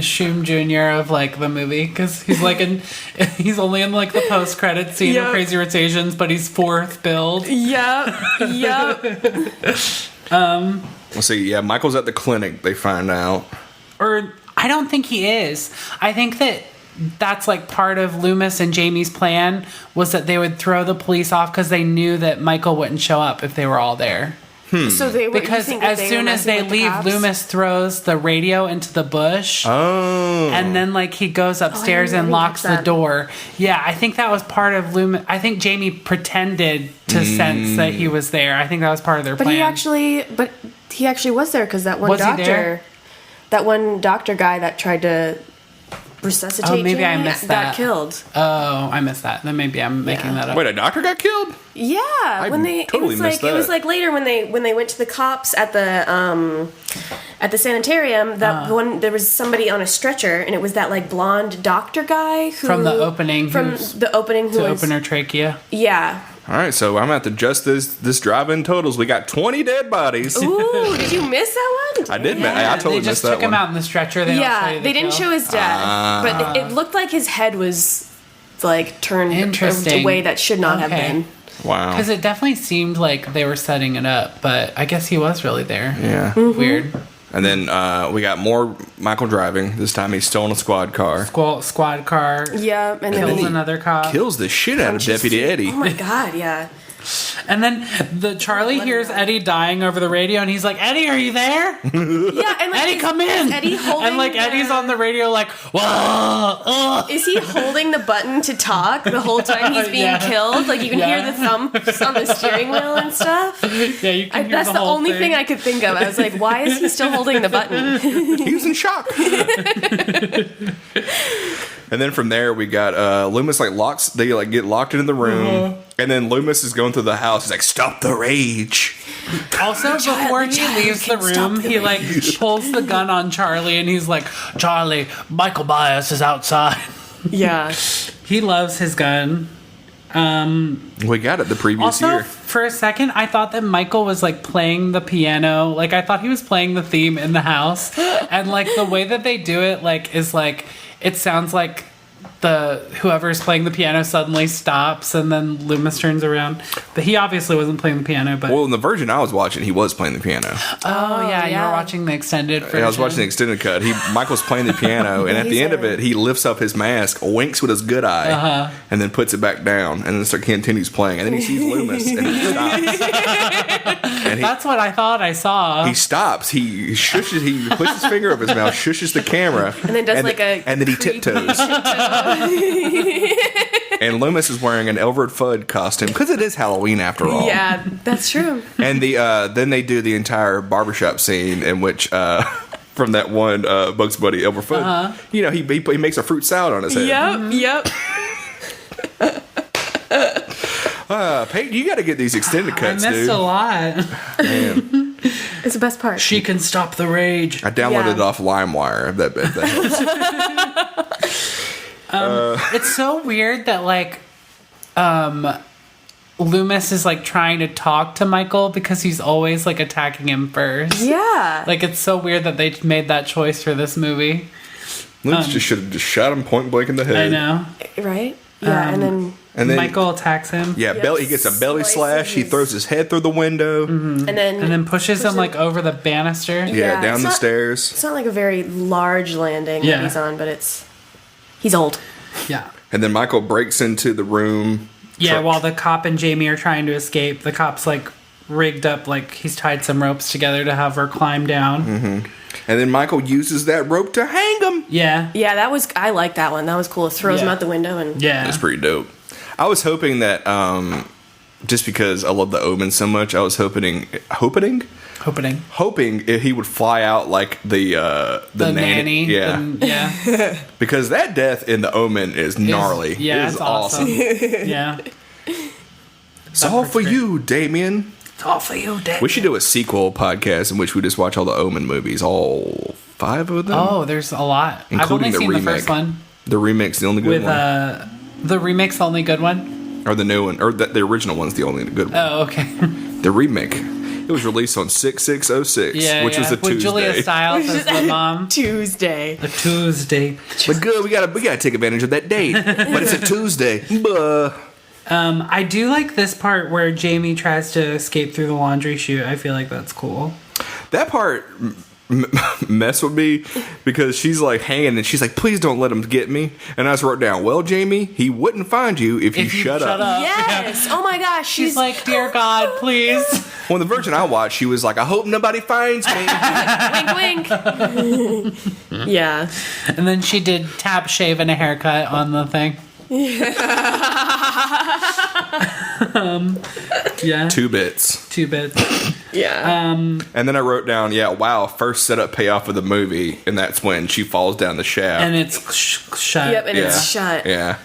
Speaker 2: Shum Jr. of like the movie, because he's like he's only in like the post-credit scene of Crazy Rich Asians, but he's fourth billed.
Speaker 3: Yep.
Speaker 1: Let's see. Yeah, Michael's at the clinic, they find out.
Speaker 2: Or I don't think he is. I think that's like part of Loomis and Jamie's plan, was that they would throw the police off because they knew that Michael wouldn't show up if they were all there.
Speaker 3: So they were,
Speaker 2: Because as soon as they leave, Loomis throws the radio into the bush.
Speaker 1: Oh.
Speaker 2: And then like he goes upstairs and locks the door. Yeah, I think that was part of Loomis. I think Jamie pretended to sense that he was there. I think that was part of their plan.
Speaker 3: But he actually was there, because that one doctor, that one doctor guy that tried to resuscitate
Speaker 2: maybe I
Speaker 3: Jamie
Speaker 2: missed that.
Speaker 3: got killed.
Speaker 2: Oh, I missed that. Then maybe I'm making that up.
Speaker 1: Wait, a doctor got killed?
Speaker 3: Yeah, when they
Speaker 1: totally missed that.
Speaker 3: It was like later when they went to the cops at the sanitarium. That one, there was somebody on a stretcher, and it was that like blonde doctor guy
Speaker 2: from the opening.
Speaker 3: to
Speaker 2: open her trachea.
Speaker 3: Yeah.
Speaker 1: All right, so I'm going to have to adjust this drive-in totals. We got 20 dead bodies.
Speaker 3: Ooh, did you miss that one?
Speaker 1: I did. I totally
Speaker 2: They just
Speaker 1: missed that
Speaker 2: took him
Speaker 1: one.
Speaker 2: out in the stretcher. They
Speaker 3: didn't show his death, but it looked like his head was like turned a way that should not have been.
Speaker 1: Wow.
Speaker 2: Because it definitely seemed like they were setting it up, but I guess he was really there.
Speaker 1: Yeah.
Speaker 3: Mm-hmm.
Speaker 2: Weird.
Speaker 1: And then we got more Michael driving. This time he's stolen a squad car.
Speaker 2: Squad car.
Speaker 3: Yeah, and
Speaker 2: Kills
Speaker 3: then
Speaker 2: another cop.
Speaker 1: Kills the shit out of Deputy Eddie.
Speaker 3: Oh my god, yeah.
Speaker 2: And then Charlie hears Eddie dying over the radio, and he's like, "Eddie, are you there?
Speaker 3: Yeah, and like,
Speaker 2: Eddie, come in."
Speaker 3: Eddie holding
Speaker 2: and like Eddie's on the radio, like, "Whoa!"
Speaker 3: Is he holding the button to talk the whole time he's being killed? Like you can hear the thumps on the steering wheel and stuff.
Speaker 2: Yeah, you can hear
Speaker 3: that's the only thing I could think of. I was like, why is he still holding the button?
Speaker 1: He was in shock. And then from there we got Loomis they get locked into the room, and then Loomis is going through the house. He's like, "Stop the rage."
Speaker 2: Also, before he leaves the room, he like pulls the gun on Charlie, and he's like, "Charlie, Michael Myers is outside."
Speaker 3: Yeah,
Speaker 2: he loves his gun.
Speaker 1: We got it the previous year.
Speaker 2: For a second, I thought that Michael was like playing the piano. Like I thought he was playing the theme in the house, and like the way that they do it, like is like it sounds like whoever's playing the piano suddenly stops, and then Loomis turns around. But he obviously wasn't playing the piano. But
Speaker 1: in the version I was watching, he was playing the piano.
Speaker 2: Oh yeah, you were watching the extended version.
Speaker 1: Yeah, I was watching the extended cut. Michael's playing the piano, and at the end of it, he lifts up his mask, winks with his good eye, and then puts it back down, and then continues playing. And then he sees Loomis, and he stops.
Speaker 2: That's what I thought I saw.
Speaker 1: He stops. He shushes. He puts his finger up his mouth, shushes the camera,
Speaker 3: and then does
Speaker 1: and then he tiptoes. And Loomis is wearing an Elfrid Fudd costume because it is Halloween after all.
Speaker 3: Yeah, that's true.
Speaker 1: And then they do the entire barbershop scene in which from that one Bugs Bunny Elfrid Fudd, he makes a fruit salad on his head.
Speaker 3: Yep.
Speaker 1: Peyton, you got to get these extended cuts, dude.
Speaker 2: I missed a lot.
Speaker 1: Man.
Speaker 3: It's the best part.
Speaker 2: She can stop the rage.
Speaker 1: I downloaded it off LimeWire. If that helps.
Speaker 2: It's so weird that like Loomis is like trying to talk to Michael because he's always like attacking him first.
Speaker 3: Yeah.
Speaker 2: Like it's so weird that they made that choice for this movie.
Speaker 1: Loomis just should have just shot him point blank in the head.
Speaker 2: I know.
Speaker 3: Right? Yeah, and then
Speaker 1: Michael
Speaker 2: attacks him.
Speaker 1: Yeah, he gets a belly slash. He throws his head through the window.
Speaker 3: And
Speaker 2: then pushes him like over the banister.
Speaker 1: Yeah, down the stairs.
Speaker 3: It's not like a very large landing that he's on, but he's old.
Speaker 2: Yeah.
Speaker 1: And then Michael breaks into the room.
Speaker 2: Yeah, while the cop and Jamie are trying to escape, the cop's like rigged up, like he's tied some ropes together to have her climb down.
Speaker 1: Mm-hmm. And then Michael uses that rope to hang him.
Speaker 2: Yeah.
Speaker 3: Yeah, I like that one. That was cool. Throws him out the window and
Speaker 1: that's pretty dope. I was hoping that just because I love the Omen so much, I was hoping if he would fly out like the nanny.
Speaker 2: Yeah.
Speaker 1: Because that death in the Omen is gnarly.
Speaker 2: It's awesome. Yeah.
Speaker 1: It's all for you, Damien.
Speaker 2: It's all for you, Damien.
Speaker 1: We should do a sequel podcast in which we just watch all the Omen movies, all 5 of them.
Speaker 2: Oh, there's a lot. I've only seen the first one.
Speaker 1: The remake's the only good one.
Speaker 2: The remake's the only good one?
Speaker 1: Or the new one. Or the original one's the only good one.
Speaker 2: Oh, okay.
Speaker 1: The remake. It was released on 6606, which was a Tuesday.
Speaker 2: With Julia Stiles as the mom.
Speaker 3: Tuesday.
Speaker 2: A Tuesday.
Speaker 1: But good, we gotta take advantage of that date. But it's a Tuesday.
Speaker 2: I do like this part where Jamie tries to escape through the laundry chute. I feel like that's cool.
Speaker 1: That part mess with me because she's like hanging and she's like, please don't let him get me. And I just wrote down, well, Jamie, he wouldn't find you if you shut up.
Speaker 3: Yes. Oh my gosh.
Speaker 2: She's like, dear God, please.
Speaker 1: Well, in the version I watched, she was like, I hope nobody finds me.
Speaker 3: Wink, wink. Yeah.
Speaker 2: And then she did tap, shave, and a haircut on the thing. Yeah.
Speaker 1: 2 bits.
Speaker 3: Yeah.
Speaker 1: And then I wrote down, wow, first setup payoff of the movie, and that's when she falls down the shaft.
Speaker 2: And it's shut.
Speaker 3: Yep, and it's shut.
Speaker 1: Yeah.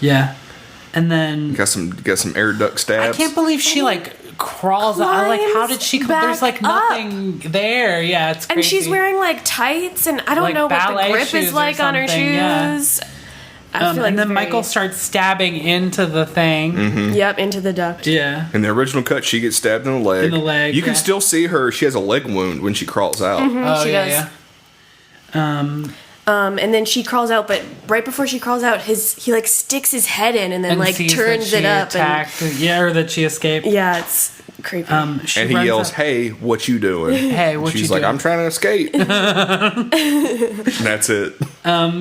Speaker 2: Yeah. And then
Speaker 1: got some air duct stabs.
Speaker 2: I can't believe she like crawls out. Like, how did she come? There's like nothing there. Yeah, it's crazy.
Speaker 3: And she's wearing like tights, and I don't know what the grip is like on her shoes.
Speaker 2: Yeah. I feel like and then Michael starts stabbing into the thing.
Speaker 1: Mm-hmm.
Speaker 3: Yep, into the duct.
Speaker 2: Yeah.
Speaker 1: In the original cut, she gets stabbed in the leg. You can still see her. She has a leg wound when she crawls out.
Speaker 3: Mm-hmm, she does. And then she crawls out, but right before she crawls out, he like sticks his head in and then like turns it up.
Speaker 2: Or that she escaped.
Speaker 3: Yeah, it's creepy.
Speaker 1: And he yells, "Hey, what you doing?"
Speaker 2: Hey, what you doing?
Speaker 1: She's like, "I'm trying to escape." And that's it.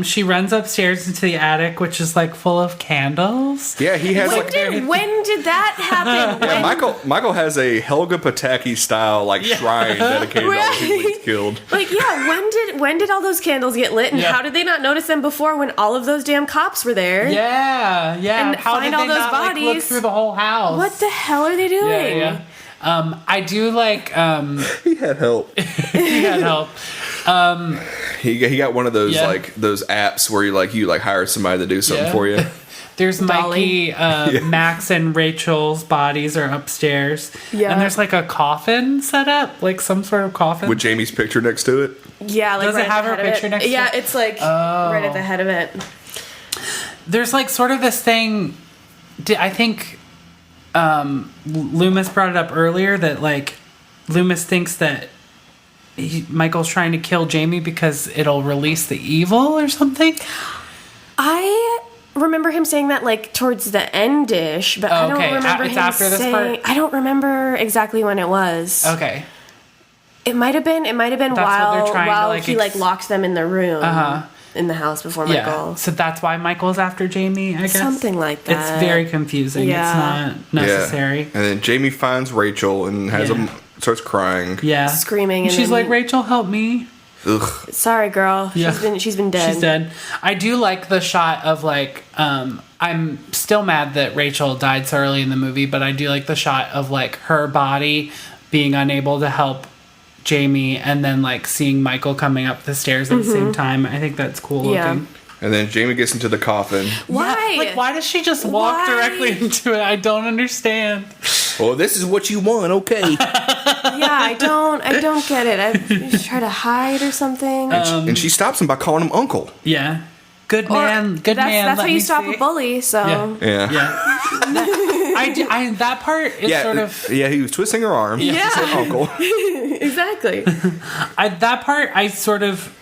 Speaker 2: She runs upstairs into the attic, which is like full of candles.
Speaker 1: Yeah, he has
Speaker 3: when did that happen?
Speaker 1: Yeah, Michael has a Helga Pataki style shrine dedicated to all the people he's killed.
Speaker 3: When did all those candles get lit, and how did they not notice them before when all of those damn cops were there?
Speaker 2: Yeah.
Speaker 3: And
Speaker 2: how
Speaker 3: find
Speaker 2: did
Speaker 3: all
Speaker 2: they
Speaker 3: those
Speaker 2: not,
Speaker 3: bodies?
Speaker 2: look through the whole house?
Speaker 3: What the hell are they doing?
Speaker 2: Yeah. I do like.
Speaker 1: He had help.
Speaker 2: He had help.
Speaker 1: He got one of those those apps where you hire somebody to do something for you.
Speaker 2: There's Mikey, Max, and Rachel's bodies are upstairs. Yeah. And there's a coffin set up, some sort of coffin.
Speaker 1: With Jamie's picture next to it?
Speaker 3: Yeah,
Speaker 2: does it have her picture next to it?
Speaker 3: Yeah, it's right at the head of it.
Speaker 2: There's sort of this thing. I think Loomis brought it up earlier that Loomis thinks that Michael's trying to kill Jamie because it'll release the evil or something.
Speaker 3: I remember him saying that towards the end-ish, but I don't remember
Speaker 2: it's
Speaker 3: him
Speaker 2: after this part?
Speaker 3: I don't remember exactly when it was.
Speaker 2: Okay.
Speaker 3: It might have been while he locks them in the room. In the house before Michael.
Speaker 2: So that's why Michael's after Jamie, I guess?
Speaker 3: Something like that.
Speaker 2: It's very confusing. Yeah. It's not necessary.
Speaker 1: And then Jamie finds Rachel and starts crying.
Speaker 2: Yeah.
Speaker 3: Screaming.
Speaker 2: And she's like, Rachel, help me.
Speaker 1: Ugh.
Speaker 3: Sorry, girl. Yeah. She's been dead.
Speaker 2: She's dead. I do like the shot of I'm still mad that Rachel died so early in the movie, but I do like the shot of her body being unable to help Jamie and then seeing Michael coming up the stairs at the same time. I think that's cool looking.
Speaker 1: And then Jamie gets into the coffin.
Speaker 3: Why?
Speaker 2: Yeah, why does she just walk directly into it? I don't understand.
Speaker 1: Well, this is what you want, okay?
Speaker 3: I don't get it. I try to hide or something.
Speaker 1: And she stops him by calling him uncle.
Speaker 2: Yeah. Good man.
Speaker 3: That's how you stop a bully. So
Speaker 2: yeah. That part is sort of
Speaker 1: he was twisting her arm. Yeah, she said uncle.
Speaker 3: Exactly.
Speaker 2: That part I sort of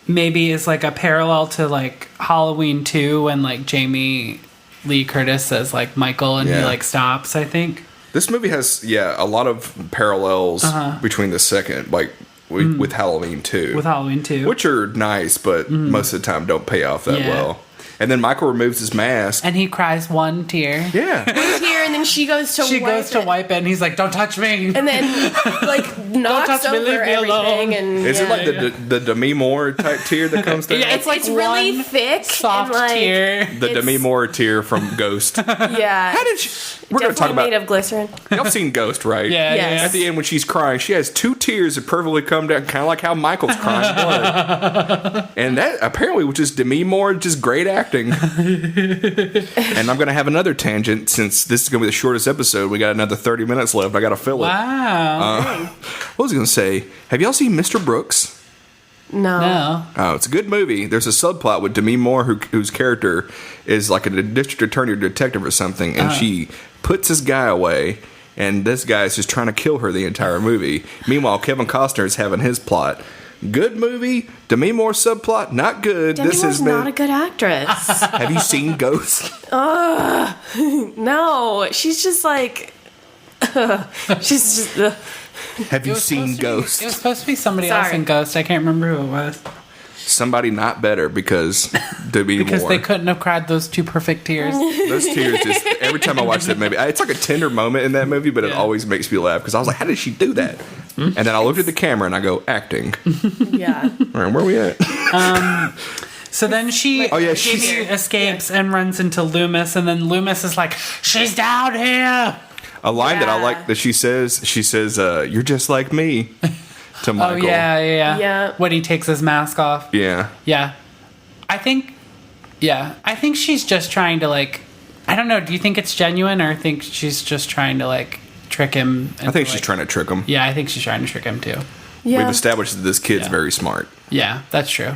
Speaker 2: maybe is a parallel to Halloween 2 when Jamie Lee Curtis says Michael and he stops. I think
Speaker 1: this movie has a lot of parallels between the second with Halloween 2.
Speaker 2: With Halloween 2.
Speaker 1: Which are nice, but most of the time don't pay off that well. And then Michael removes his mask.
Speaker 2: And he cries one tear.
Speaker 3: Yeah. One tear, and then she goes to wipe it.
Speaker 2: And he's like, don't touch me.
Speaker 3: And then, knocks over everything. And,
Speaker 1: is it the Demi Moore type tear that comes down?
Speaker 3: Yeah, it's really thick.
Speaker 2: Soft tear.
Speaker 1: The Demi Moore tear from Ghost.
Speaker 3: Yeah.
Speaker 1: How did we're going to talk about...
Speaker 3: made of glycerin.
Speaker 1: Y'all seen Ghost, right?
Speaker 2: Yeah. Yes.
Speaker 1: At the end when she's crying, she has two tears that perfectly come down, kind of like how Michael's crying blood. And that apparently was just Demi Moore, just great acting. And I'm going to have another tangent since this is going to be the shortest episode. We got another 30 minutes left. I got to fill it.
Speaker 2: Wow.
Speaker 1: What was I going to say? Have y'all seen Mr. Brooks?
Speaker 3: No.
Speaker 1: Oh, it's a good movie. There's a subplot with Demi Moore, whose character is like a district attorney or detective or something, and she puts this guy away, and this guy is just trying to kill her the entire movie. Meanwhile, Kevin Costner is having his plot. Good movie. Demi Moore subplot, not good.
Speaker 3: Demi Moore's not a good actress.
Speaker 1: Have you seen Ghost?
Speaker 3: No. She's just she's just...
Speaker 1: Have you seen Ghost?
Speaker 2: It was supposed to be somebody else in Ghost. I can't remember who it was.
Speaker 1: Somebody not better because Demi Moore.
Speaker 2: Because they couldn't have cried those two perfect tears.
Speaker 1: Those tears just, every time I watch that movie, it's like a tender moment in that movie, but it always makes me laugh because I was like, how did she do that? And then I looked at the camera and I go, acting.
Speaker 3: Yeah.
Speaker 1: All right, where are we at?
Speaker 2: So then she escapes and runs into Loomis, and then Loomis is like, she's down here.
Speaker 1: A line that I like that she says, you're just like me, to Michael.
Speaker 2: Oh, yeah. When he takes his mask off.
Speaker 1: Yeah.
Speaker 2: Yeah. I think she's just trying to, I don't know, do you think it's genuine, or think she's just trying to, trick him?
Speaker 1: I think she's trying to trick him.
Speaker 2: Yeah, I think she's trying to trick him, too.
Speaker 3: Yeah.
Speaker 1: We've established that this kid's very smart.
Speaker 2: Yeah, that's true.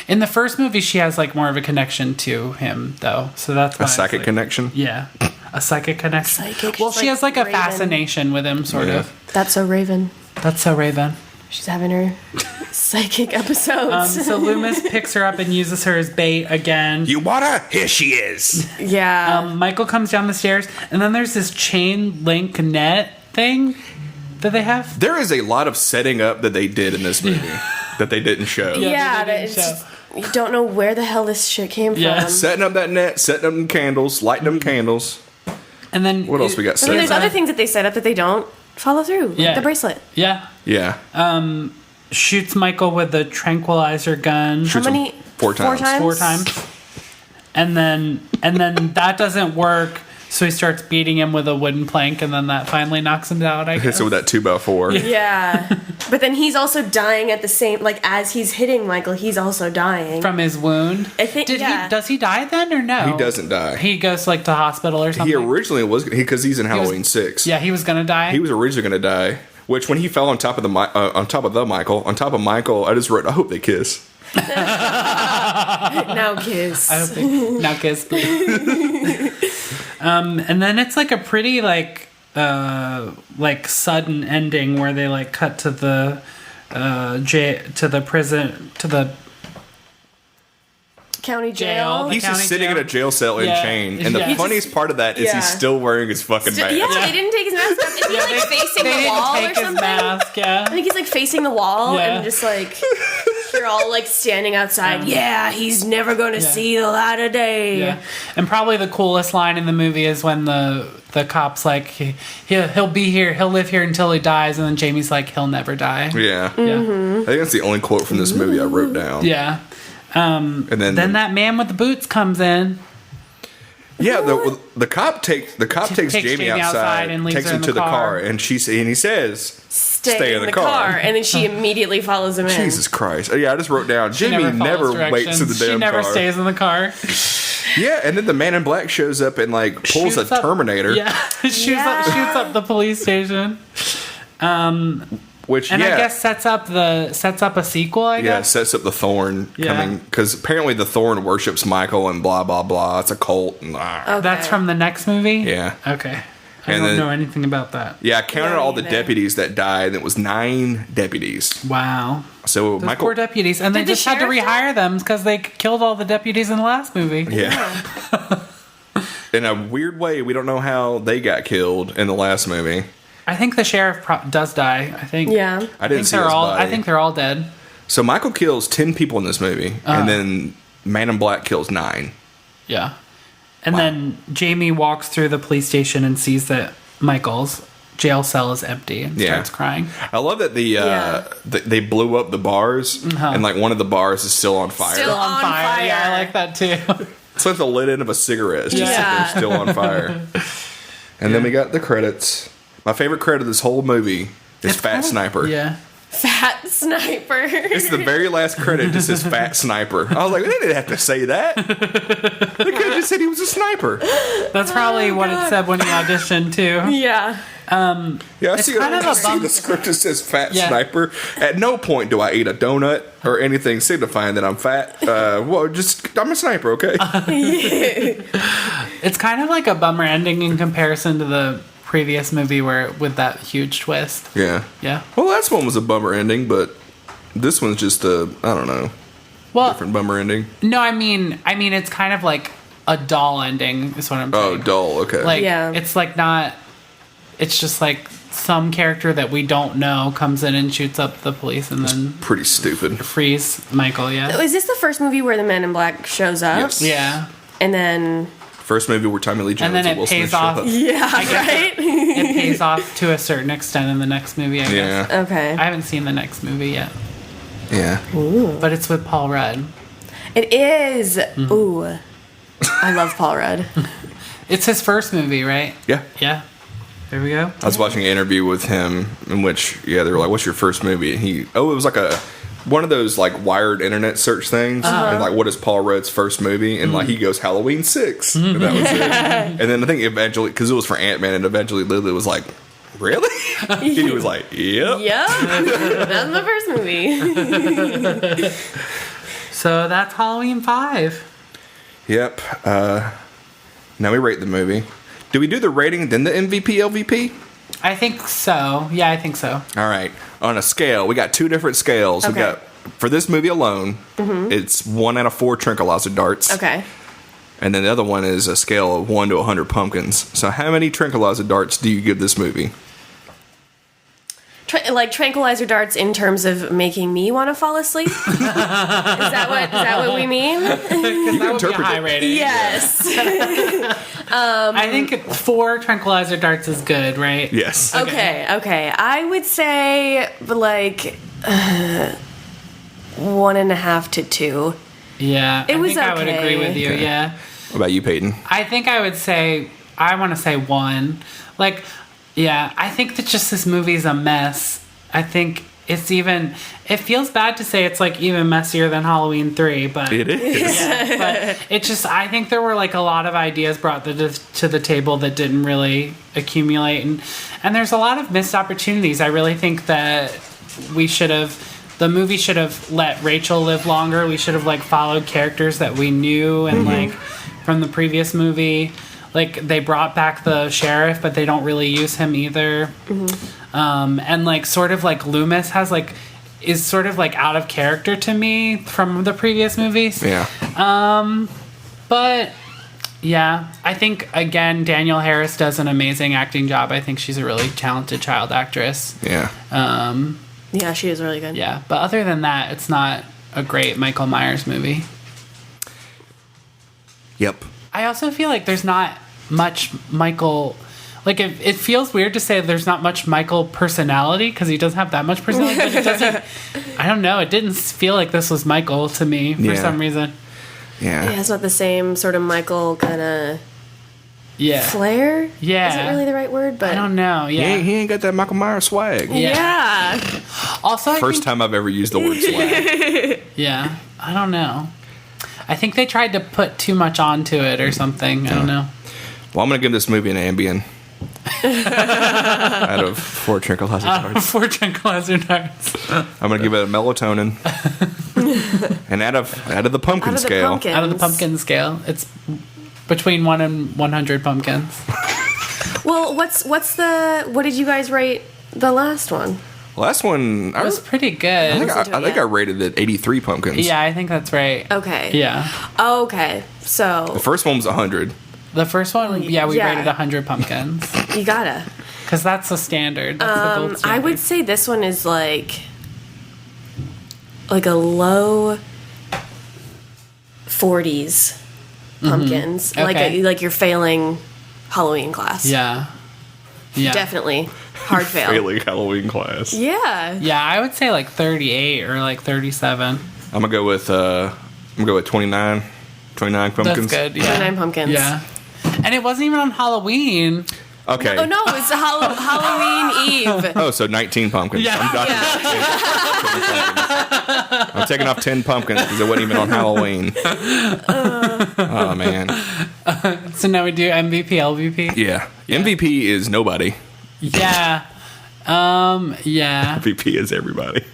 Speaker 2: In the first movie, she has, more of a connection to him, though, so that's why
Speaker 1: a psychic connection?
Speaker 2: Yeah. A psychic connection. Well, she has, a
Speaker 3: Raven.
Speaker 2: Fascination with him, sort of.
Speaker 3: That's so Raven. She's having her psychic episodes.
Speaker 2: So Loomis picks her up and uses her as bait again.
Speaker 1: You wanna? Here she is.
Speaker 3: Yeah.
Speaker 2: Michael comes down the stairs, and then there's this chain link net thing that they have.
Speaker 1: There is a lot of setting up that they did in this movie. that they didn't show.
Speaker 3: Yeah, you don't know where the hell this shit came from.
Speaker 1: Setting up that net, setting up them candles, lighting them candles.
Speaker 2: And then
Speaker 1: what else we got?
Speaker 3: There's other things that they set up that they don't follow through. Like the bracelet.
Speaker 2: Yeah.
Speaker 3: Shoots
Speaker 2: Michael with the tranquilizer gun.
Speaker 3: How many?
Speaker 1: 4 times.
Speaker 2: 4 times. And then that doesn't work. So he starts beating him with a wooden plank, and then that finally knocks him out, I guess.
Speaker 1: Hits him with that 2x4.
Speaker 3: Yeah. But then he's also dying at the same... Like, as he's hitting Michael, he's also dying.
Speaker 2: From his wound?
Speaker 3: I think,
Speaker 2: Does he die then, or no?
Speaker 1: He doesn't die.
Speaker 2: He goes, like, to hospital or something?
Speaker 1: He originally was... Because he's in Halloween 6.
Speaker 2: Yeah, he was going to die?
Speaker 1: He was originally going to die. Which, when he fell on top of Michael, I just wrote, I hope they kiss.
Speaker 3: Now kiss.
Speaker 2: I hope now kiss. And then it's like a pretty like sudden ending where they like cut to the prison to the
Speaker 3: county jail.
Speaker 1: He's just sitting in a jail cell in chain, and the funniest part of that is he's still wearing his fucking mask.
Speaker 3: Yeah, they didn't take his mask off. Is he like facing the wall or something?
Speaker 2: Mask, I
Speaker 3: think he's like facing the wall and just like. They're all like standing outside. Yeah, he's never going to see the light of day.
Speaker 2: Yeah, and probably the coolest line in the movie is when the cop's like, he'll be here, he'll live here until he dies, and then Jamie's like, he'll never die.
Speaker 1: Yeah,
Speaker 3: Mm-hmm.
Speaker 1: I think that's the only quote from this movie I wrote down.
Speaker 2: Yeah, and then that man with the boots comes in.
Speaker 1: Yeah, the cop takes Jamie outside and takes him to the car, and he says, "Stay in the car."
Speaker 3: And then she immediately follows him in.
Speaker 1: Jesus Christ! Yeah, I just wrote down. Jimmy never waits in the damn car.
Speaker 2: She never stays in the car.
Speaker 1: Yeah, and then the Man in Black shows up and like pulls a Terminator.
Speaker 2: Yeah, shoots up the police station.
Speaker 1: Which,
Speaker 2: I guess sets up a sequel, I guess.
Speaker 1: Yeah, sets up the Thorn coming. Because apparently the Thorn worships Michael and blah, blah, blah. It's a cult. And,
Speaker 3: okay.
Speaker 2: That's from the next movie?
Speaker 1: Yeah.
Speaker 2: Okay. I don't know anything about that.
Speaker 1: Yeah, I counted all the deputies that died, and it was 9 deputies.
Speaker 2: Wow.
Speaker 1: So
Speaker 2: Those poor deputies. And they just had to rehire them because they killed all the deputies in the last movie.
Speaker 1: Yeah. In a weird way, we don't know how they got killed in the last movie.
Speaker 2: I think the sheriff does die. I think.
Speaker 3: Yeah.
Speaker 1: I didn't see his body.
Speaker 2: I think they're all dead.
Speaker 1: So Michael kills 10 people in this movie, and then Man in Black kills 9.
Speaker 2: Yeah. And then Jamie walks through the police station and sees that Michael's jail cell is empty and starts crying.
Speaker 1: I love that they blew up the bars, and like one of the bars is still on fire.
Speaker 3: Still on fire.
Speaker 2: Yeah, I like that too.
Speaker 1: It's like the lid end of a cigarette. It's just sitting there still on fire. And then we got the credits. My favorite credit of this whole movie is Fat Sniper.
Speaker 2: Yeah.
Speaker 3: Fat Sniper.
Speaker 1: It's the very last credit. Just says Fat Sniper. I was like, they didn't have to say that. They could have just said he was a sniper.
Speaker 2: That's probably what it said when he auditioned too.
Speaker 3: Yeah.
Speaker 1: I see the script that says Fat Sniper. At no point do I eat a donut or anything signifying that I'm fat. I'm a sniper, okay?
Speaker 2: It's kind of like a bummer ending in comparison to the previous movie with that huge twist.
Speaker 1: Yeah. Well, last one was a bummer ending, but this one's just different bummer ending.
Speaker 2: No, I mean it's kind of like a dull ending is what I'm saying.
Speaker 1: Oh, dull, okay.
Speaker 2: It's like not. It's just like some character that we don't know comes in and shoots up the police and then
Speaker 1: pretty stupid.
Speaker 2: Frees Michael. Yeah.
Speaker 3: Is this the first movie where the Man in Black shows up?
Speaker 1: Yes.
Speaker 2: Yeah.
Speaker 3: And then.
Speaker 1: First movie where Tommy Lee Jones
Speaker 2: and then it pays off.
Speaker 3: Yeah, right?
Speaker 2: It pays off to a certain extent in the next movie, I guess.
Speaker 1: Yeah.
Speaker 3: Okay.
Speaker 2: I haven't seen the next movie yet.
Speaker 1: Yeah.
Speaker 3: Ooh.
Speaker 2: But it's with Paul Rudd.
Speaker 3: It is. Mm-hmm. Ooh. I love Paul Rudd.
Speaker 2: It's his first movie, right?
Speaker 1: Yeah.
Speaker 2: Yeah. There we go.
Speaker 1: I was watching an interview with him in which, they were like, what's your first movie? And it was like one of those like wired internet search things, and like, what is Paul Rudd's first movie? And like, he goes Halloween 6, and that was it. And then I think eventually, because it was for Ant-Man, and eventually Lily was like, "Really?" He was like, "Yep,
Speaker 3: that's my first movie."
Speaker 2: So that's Halloween 5.
Speaker 1: Yep. Now we rate the movie. Do we do the rating then the MVP LVP?
Speaker 2: I think so. Yeah, I think so.
Speaker 1: All right. On a scale, we got 2 different scales.
Speaker 3: Okay.
Speaker 1: We got, for this movie alone, it's 1 out of 4 tranquilizer darts.
Speaker 3: Okay.
Speaker 1: And then the other one is a scale of 1 to 100 pumpkins. So how many tranquilizer darts do you give this movie?
Speaker 3: tranquilizer darts in terms of making me want to fall asleep. Is that what we mean?
Speaker 2: That would be a high rating.
Speaker 3: Yes.
Speaker 2: I think 4 tranquilizer darts is good, right?
Speaker 1: Yes.
Speaker 3: Okay. I would say like 1.5 to 2.
Speaker 2: Yeah,
Speaker 3: It was
Speaker 2: I would agree with you.
Speaker 1: Okay.
Speaker 2: Yeah.
Speaker 1: What about you, Peyton?
Speaker 2: I think I would say I want to say 1. Like, yeah, I think that just this movie's a mess. I think it feels bad to say it's like even messier than Halloween 3, but
Speaker 1: It is.
Speaker 2: yeah, but it just, I think there were like a lot of ideas brought to the table that didn't really accumulate, and there's a lot of missed opportunities. I really think that the movie should have let Rachel live longer. We should have like followed characters that we knew and like from the previous movie. Like, they brought back the sheriff, but they don't really use him either. And like sort of like Loomis is sort of like out of character to me from the previous movies.
Speaker 1: Yeah.
Speaker 2: But yeah, I think again Danielle Harris does an amazing acting job. I think she's a really talented child actress.
Speaker 1: Yeah.
Speaker 3: Yeah, she is really good.
Speaker 2: Yeah, but other than that, it's not a great Michael Myers movie.
Speaker 1: Yep.
Speaker 2: I also feel like there's not much Michael. Like, it feels weird to say there's not much Michael personality because he doesn't have that much personality. But it doesn't. I don't know. It didn't feel like this was Michael to me for some reason.
Speaker 1: Yeah.
Speaker 3: Yeah, it's not the same sort of Michael kind of
Speaker 2: Yeah.
Speaker 3: flair.
Speaker 2: Yeah.
Speaker 3: Isn't really the right word, but
Speaker 2: I don't know. Yeah.
Speaker 1: He ain't got that Michael Myers swag.
Speaker 3: Yeah.
Speaker 2: Also,
Speaker 1: First time I've ever used the word swag.
Speaker 2: Yeah. I don't know. I think they tried to put too much onto it or something. I don't know.
Speaker 1: Well, I'm going to give this movie an Ambien. Out of 4 tranquilizer darts.
Speaker 2: 4 tranquilizer darts.
Speaker 1: I'm going to give it a melatonin. And out of the pumpkin scale.
Speaker 2: Out of the pumpkin scale. It's between 1 and 100 pumpkins.
Speaker 3: Well, what did you guys rate the last one?
Speaker 1: Last one,
Speaker 2: It was pretty good.
Speaker 1: I think I rated it 83 pumpkins.
Speaker 2: Yeah, I think that's right.
Speaker 3: Okay.
Speaker 2: Yeah.
Speaker 3: Okay. So
Speaker 1: The first one was 100.
Speaker 2: The first one, we rated
Speaker 3: Yeah.
Speaker 2: 100 pumpkins.
Speaker 3: you gotta.
Speaker 2: Because that's the standard. That's the gold standard.
Speaker 3: I would say this one is like a low 40s pumpkins.
Speaker 2: Okay.
Speaker 3: Like you're failing Halloween class.
Speaker 2: Yeah. Yeah.
Speaker 3: Definitely. Hard fail.
Speaker 1: Failing Halloween class.
Speaker 3: Yeah.
Speaker 2: Yeah, I would say like 38 or like 37.
Speaker 1: I'm gonna go with 29. 29 pumpkins.
Speaker 2: That's good. Yeah.
Speaker 3: 29 pumpkins.
Speaker 2: Yeah. And it wasn't even on Halloween.
Speaker 1: Okay.
Speaker 3: Oh no, it's Halloween Eve.
Speaker 1: Oh, so 19 pumpkins.
Speaker 2: Yeah.
Speaker 1: I'm done. I'm taking off 10 pumpkins because it wasn't even on Halloween. Oh man.
Speaker 2: So now we do MVP, LVP.
Speaker 1: Yeah. MVP is nobody.
Speaker 2: Yeah. Yeah.
Speaker 1: MVP is everybody.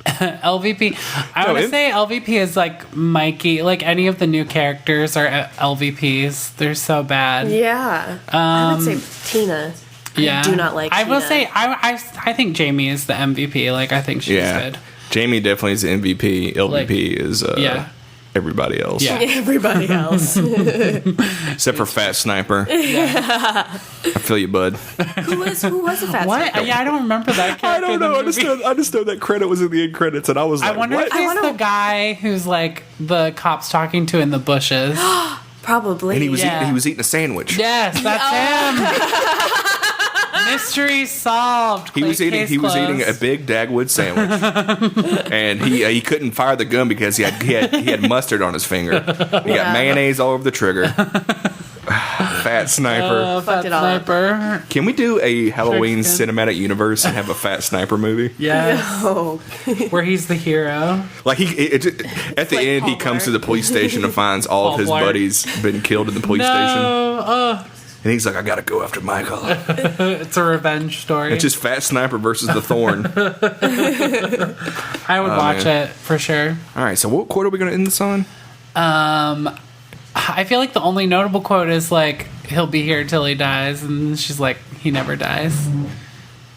Speaker 2: LVP. I want to say LVP is like Mikey. Like any of the new characters are LVPs. They're so bad.
Speaker 3: Yeah. I would say Tina.
Speaker 2: Yeah.
Speaker 3: I do not like
Speaker 2: I
Speaker 3: Tina.
Speaker 2: will say I think Jamie is the MVP. Like I think she's good.
Speaker 1: Jamie definitely is the MVP. LVP
Speaker 2: Like,
Speaker 1: is everybody else.
Speaker 2: Yeah.
Speaker 3: Everybody else.
Speaker 1: Except for Fat Sniper. I feel you, bud.
Speaker 3: Who was a fat
Speaker 2: What?
Speaker 3: sniper?
Speaker 2: Yeah, I don't remember that character.
Speaker 1: I don't know.
Speaker 2: in the movie.
Speaker 1: I just know that credit was in the end credits, and I was like,
Speaker 2: I wonder
Speaker 1: what?
Speaker 2: if he's the guy who's like the cops talking to in the bushes.
Speaker 3: Probably.
Speaker 1: And he was
Speaker 2: Yeah.
Speaker 1: eating a sandwich.
Speaker 2: Yes, that's him. Mystery solved.
Speaker 1: He was eating a big Dagwood sandwich, and he couldn't fire the gun because he had mustard on his finger. He got mayonnaise all over the trigger. Fat Sniper.
Speaker 3: Fucked it all up.
Speaker 2: Sniper.
Speaker 1: Can we do a Halloween
Speaker 2: Tricked
Speaker 1: cinematic universe and have a Fat Sniper movie?
Speaker 2: Yes.
Speaker 3: Oh.
Speaker 2: Where he's the hero.
Speaker 1: Like at the end, he comes to the police station and finds all of his
Speaker 2: Paul Blart.
Speaker 1: buddies been killed in the police station,
Speaker 2: No.
Speaker 1: and he's like, "I gotta go after Michael."
Speaker 2: It's a revenge story.
Speaker 1: It's just Fat Sniper versus the Thorn.
Speaker 2: I would watch
Speaker 1: man.
Speaker 2: it for sure.
Speaker 1: All right, so what quote are we gonna end this on?
Speaker 2: I feel like the only notable quote is like, he'll be here till he dies. And she's like, he never dies.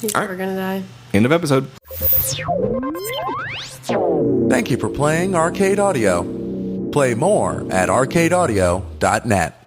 Speaker 3: He's never gonna die.
Speaker 1: End of episode.
Speaker 4: Thank you for playing Arcade Audio. Play more at arcadeaudio.net.